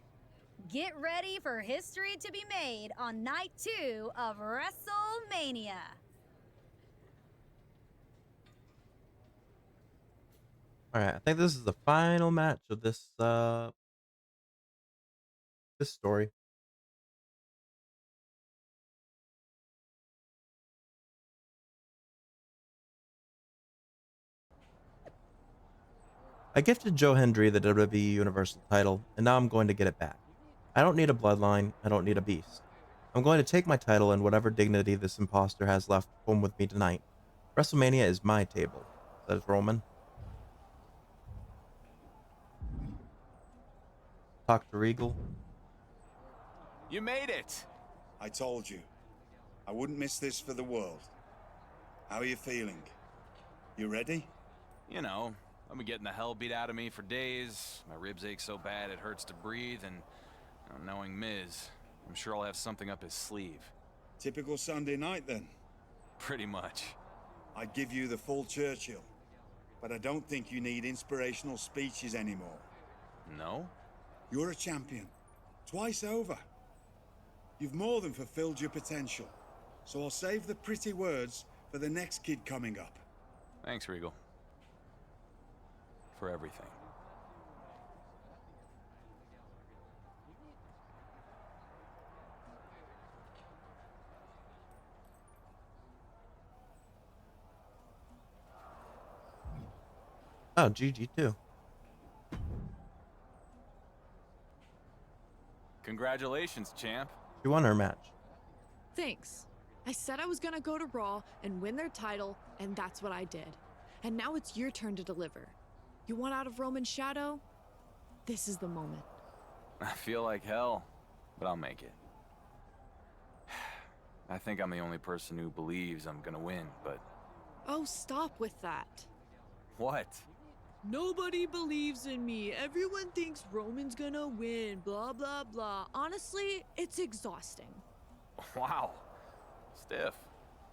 Get ready for history to be made on night 2 of WrestleMania. All right, I think this is the final match of this this story. I gifted Joe Hendry the WWE Universal title, and now I'm going to get it back. I don't need a bloodline, I don't need a beast. I'm going to take my title and whatever dignity this imposter has left home with me tonight. WrestleMania is my table, says Roman. Talk to Regal. You made it! I told you. I wouldn't miss this for the world. How are you feeling? You ready? You know, I've been getting the hell beat out of me for days. My ribs ache so bad it hurts to breathe, and knowing Miz, I'm sure I'll have something up his sleeve. Typical Sunday night, then? Pretty much. I'd give you the full Churchill, but I don't think you need inspirational speeches anymore. No? You're a champion. Twice over. You've more than fulfilled your potential, so I'll save the pretty words for the next kid coming up. Thanks, Regal. For everything. Oh, GG too. Congratulations, champ. She won her match. Thanks. I said I was gonna go to Raw and win their title, and that's what I did. And now it's your turn to deliver. You want out of Roman's shadow? This is the moment. I feel like hell, but I'll make it. I think I'm the only person who believes I'm gonna win, but... Oh, stop with that. What? Nobody believes in me. Everyone thinks Roman's gonna win, blah, blah, blah. Honestly, it's exhausting. Wow. Stiff.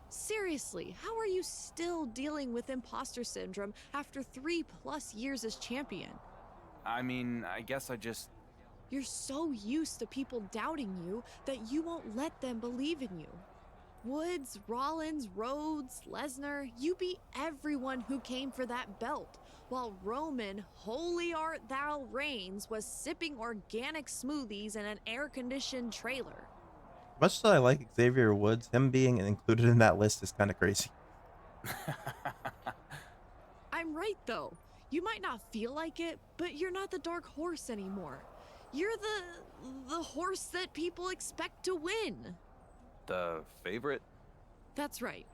Seriously, how are you still dealing with imposter syndrome after 3+ years as champion? I mean, I guess I just... You're so used to people doubting you that you won't let them believe in you. Woods, Rollins, Rhodes, Lesnar, you beat everyone who came for that belt, while Roman, holy art thou reigns, was sipping organic smoothies in an air-conditioned trailer. Much as I like Xavier Woods, him being included in that list is kind of crazy. I'm right, though. You might not feel like it, but you're not the dark horse anymore. You're the horse that people expect to win. The favorite? That's right.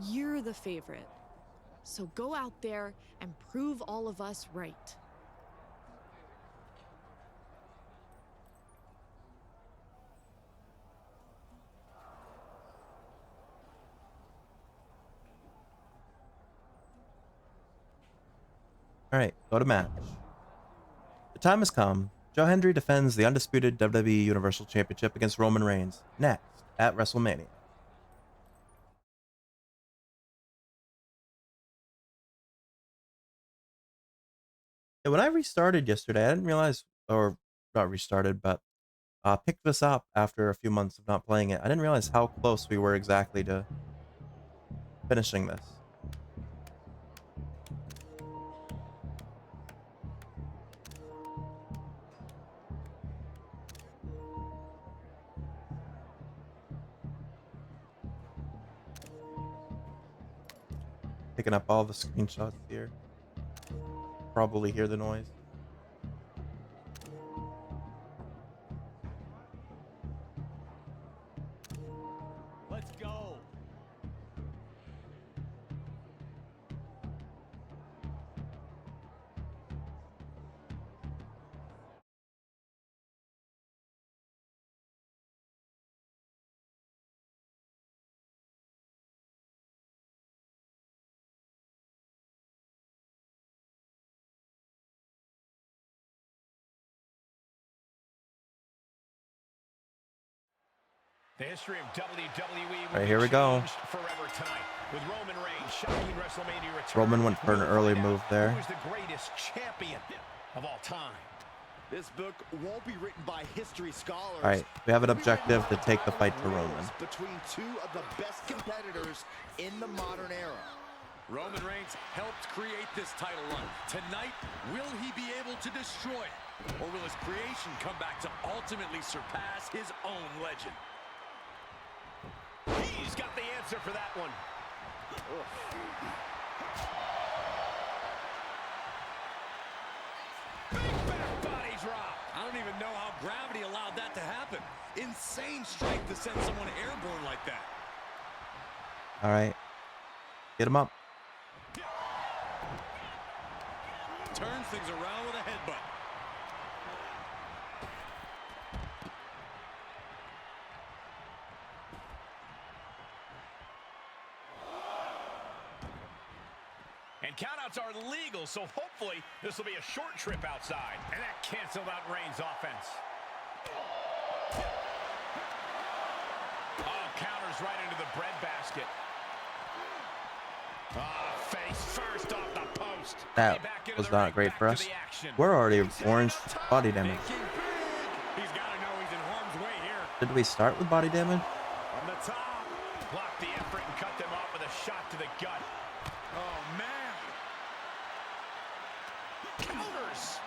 You're the favorite. So go out there and prove all of us right. All right, go to match. The time has come. Joe Hendry defends the undisputed WWE Universal Championship against Roman Reigns next at WrestleMania. Yeah, when I restarted yesterday, I didn't realize, or not restarted, but picked this up after a few months of not playing it. I didn't realize how close we were exactly to finishing this. Picking up all the screenshots here. Probably hear the noise. Let's go. The history of WWE All right, here we go. forever tonight with Roman Reigns shocking WrestleMania return. Roman went for an early move there. Who is the greatest champion of all time? This book won't be written by history scholars. All right, we have an objective to take the fight to Roman. Between two of the best competitors in the modern era. Roman Reigns helped create this title run. Tonight, will he be able to destroy it? Or will his creation come back to ultimately surpass his own legend? He's got the answer for that one. Big back body drop. I don't even know how gravity allowed that to happen. Insane strength to send someone airborne like that. All right, get him up. Turns things around with a headbutt. And countouts are legal, so hopefully this will be a short trip outside. And that canceled out Reigns' offense. Oh, counters right into the breadbasket. Face first off the post. That was not great for us. We're already orange body damage. He's got to know he's in harm's way here. Did we start with body damage? From the top. Blocked the effort and cut them off with a shot to the gut. Oh, man. Counters.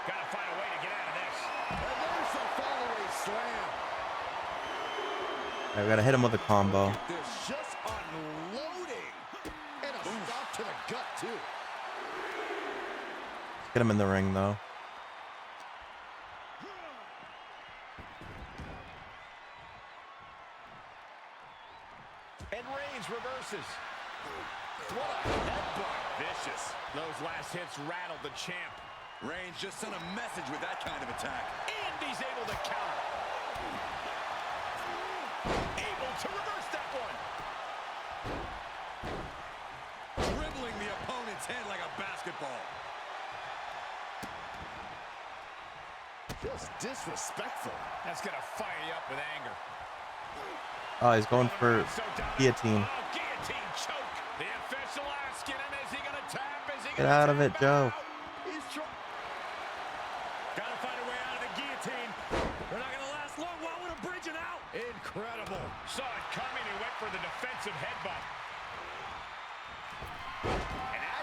Got to find a way to get out of this. And there's the follow-away slam. All right, we got to hit him with a combo. There's just unloading. And a stop to the gut, too. Let's get him in the ring, though. And Reigns reverses. What a headbutt. Vicious. Those last hits rattled the champ. Reigns just sent a message with that kind of attack. And he's able to counter. Able to reverse that one. Dribbling the opponent's head like a basketball. Just disrespectful. That's going to fire you up with anger. Oh, he's going for guillotine. Oh, guillotine choke. The official asking him, is he going to tap? Is he Get out of it, Joe. He's got to find a way out of the guillotine. They're not going to last long. Why would a bridging out? Incredible. Saw it coming. He went for the defensive headbutt.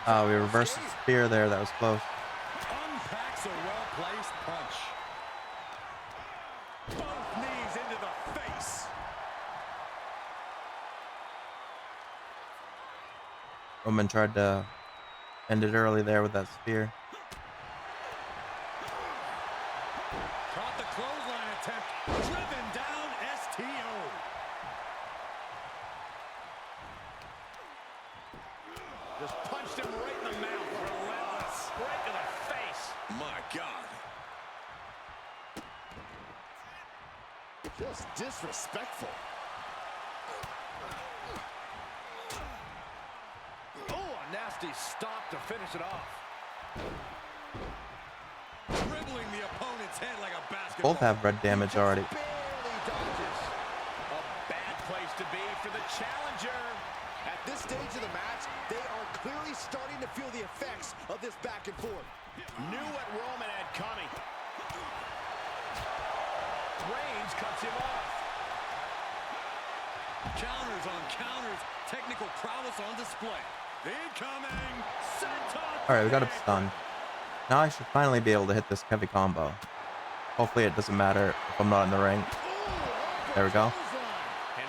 Oh, we reversed the spear there. That was close. Unpacks a well-placed punch. Both knees into the face. Roman tried to end it early there with that spear. Caught the clothesline attempt. Driven down STO. Just punched him right in the mouth. Relentless. Right to the face. My God. Just disrespectful. Oh, a nasty stop to finish it off. Dribbling the opponent's head like a basketball. Both have red damage already. Barely dodges. A bad place to be for the challenger. At this stage of the match, they are clearly starting to feel the effects of this back and forth. Knew what Roman had coming. Reigns cuts him off. Counters on counters. Technical prowess on display. Incoming. All right, we got him stunned. Now I should finally be able to hit this heavy combo. Hopefully it doesn't matter if I'm not in the ring. There we go. And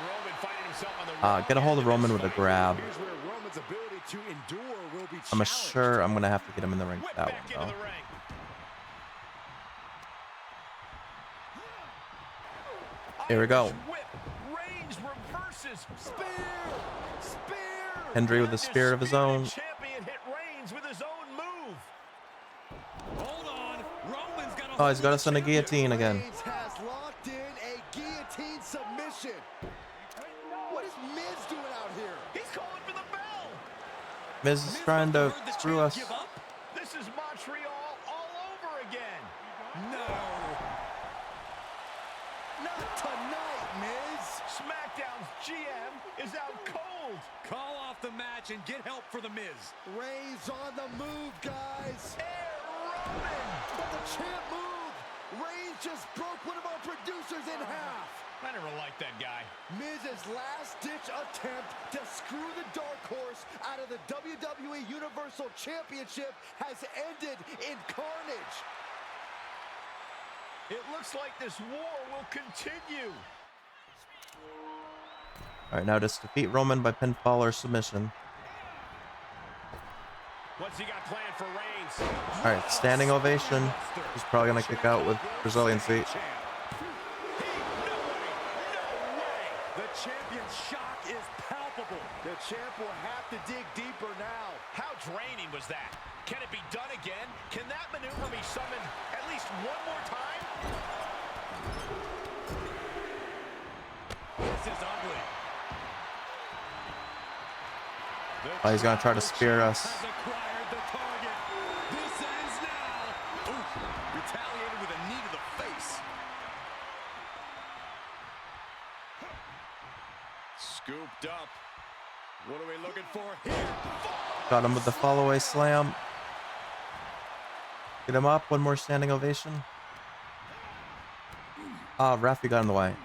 Roman finding himself on the Get a hold of Roman with a grab. Here's where Roman's ability to endure will be I'm challenged. sure I'm going to have to get him in the ring for that one, though. Here we go. Reigns reverses. Spear. Hendry with a spear of his own. Champion hit Reigns with his own move. Hold on. Roman's got Oh, he's got us on a guillotine again. Reigns has locked in a guillotine submission. What is Miz doing out here? He's calling for the bell. Miz is trying to screw us. This is Montreal all over again. No. Not tonight, Miz. SmackDown's GM is out cold. Call off the match and get help for the Miz. Reigns on the move, guys. And But the champ moved. Reigns just broke one of our producers in half. I never liked that guy. Miz's last-ditch attempt to screw the Dark Horse out of the WWE Universal Championship has ended in carnage. It looks like this war will continue. All right, now just defeat Roman by pinfall or submission. What's he got planned for Reigns? All right, standing ovation. He's probably gonna kick out with Brazilian seat. The champion's shock is palpable. The champ will have to dig deeper now. How draining was that? Can it be done again? Can that maneuver be summoned at least one more time? This is ugly. Oh, he's gonna try to spear us. Has acquired the target. This ends now. Oof, retaliated with a knee to the face. Scooped up. What are we looking for here? Got him with the follow-away slam. Get him up. One more standing ovation. Ah, Rafi got in the way.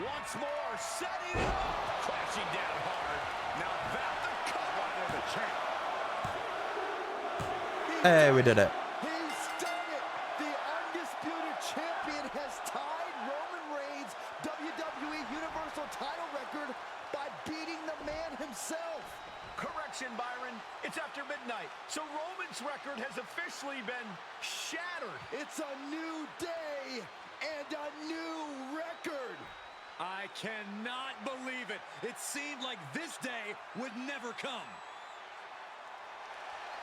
Once more, setting it up. Crashing down hard. Now that the cover for the champ. Hey, we did it. He's done it. The undisputed champion has tied Roman Reigns' WWE Universal title record by beating the man himself. Correction, Byron. It's after midnight, so Roman's record has officially been shattered. It's a new day and a new record. I cannot believe it. It seemed like this day would never come.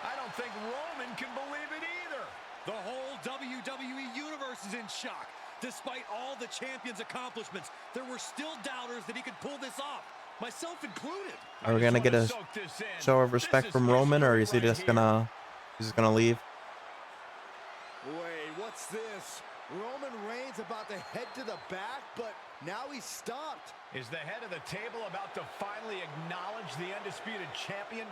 I don't think Roman can believe it either. The whole WWE Universe is in shock. Despite all the champion's accomplishments, there were still doubters that he could pull this off, myself included. Are we gonna get a show of respect from Roman, or is he just gonna leave? Wait, what's this? Roman Reigns about to head to the back, but now he's stopped. Is the head of the table about to finally acknowledge the undisputed champion?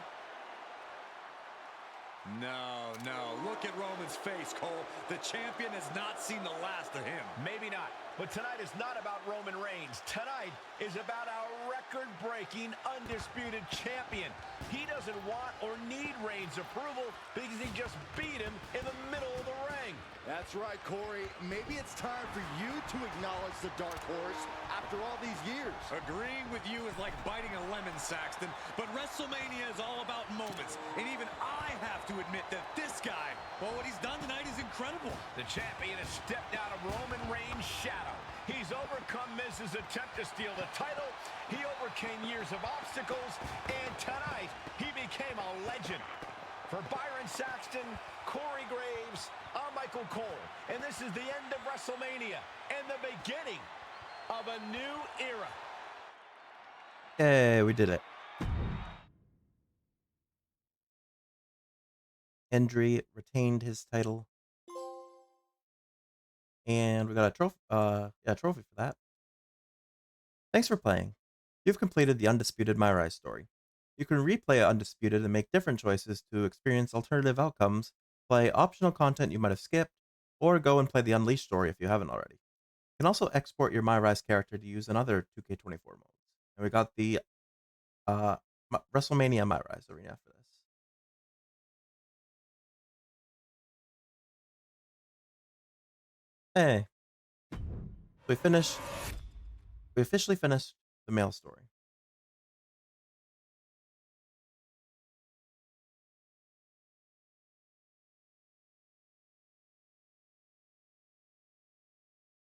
No, no. Look at Roman's face, Cole. The champion has not seen the last of him. Maybe not. But tonight is not about Roman Reigns. Tonight is about our record-breaking, undisputed champion. He doesn't want or need Reigns' approval because he just beat him in the middle of the ring. That's right, Corey. Maybe it's time for you to acknowledge the Dark Horse after all these years. Agreeing with you is like biting a lemon, Saxton. But WrestleMania is all about moments. And even I have to admit that this guy, well, what he's done tonight is incredible. The champion has stepped out of Roman Reigns' shadow. He's overcome Miz's attempt to steal the title. He overcame years of obstacles. And tonight, he became a legend. For Byron Saxton, Corey Graves, I'm Michael Cole. And this is the end of WrestleMania and the beginning of a new era. Hey, we did it. Hendry retained his title. And we got a trophy, trophy for that. Thanks for playing. You've completed the Undisputed MyRise story. You can replay Undisputed and make different choices to experience alternative outcomes, play optional content you might have skipped, or go and play the Unleashed story if you haven't already. You can also export your MyRise character to use in other 2K24 modes. And we got the WrestleMania MyRise arena for this. Hey, we officially finished the mail story.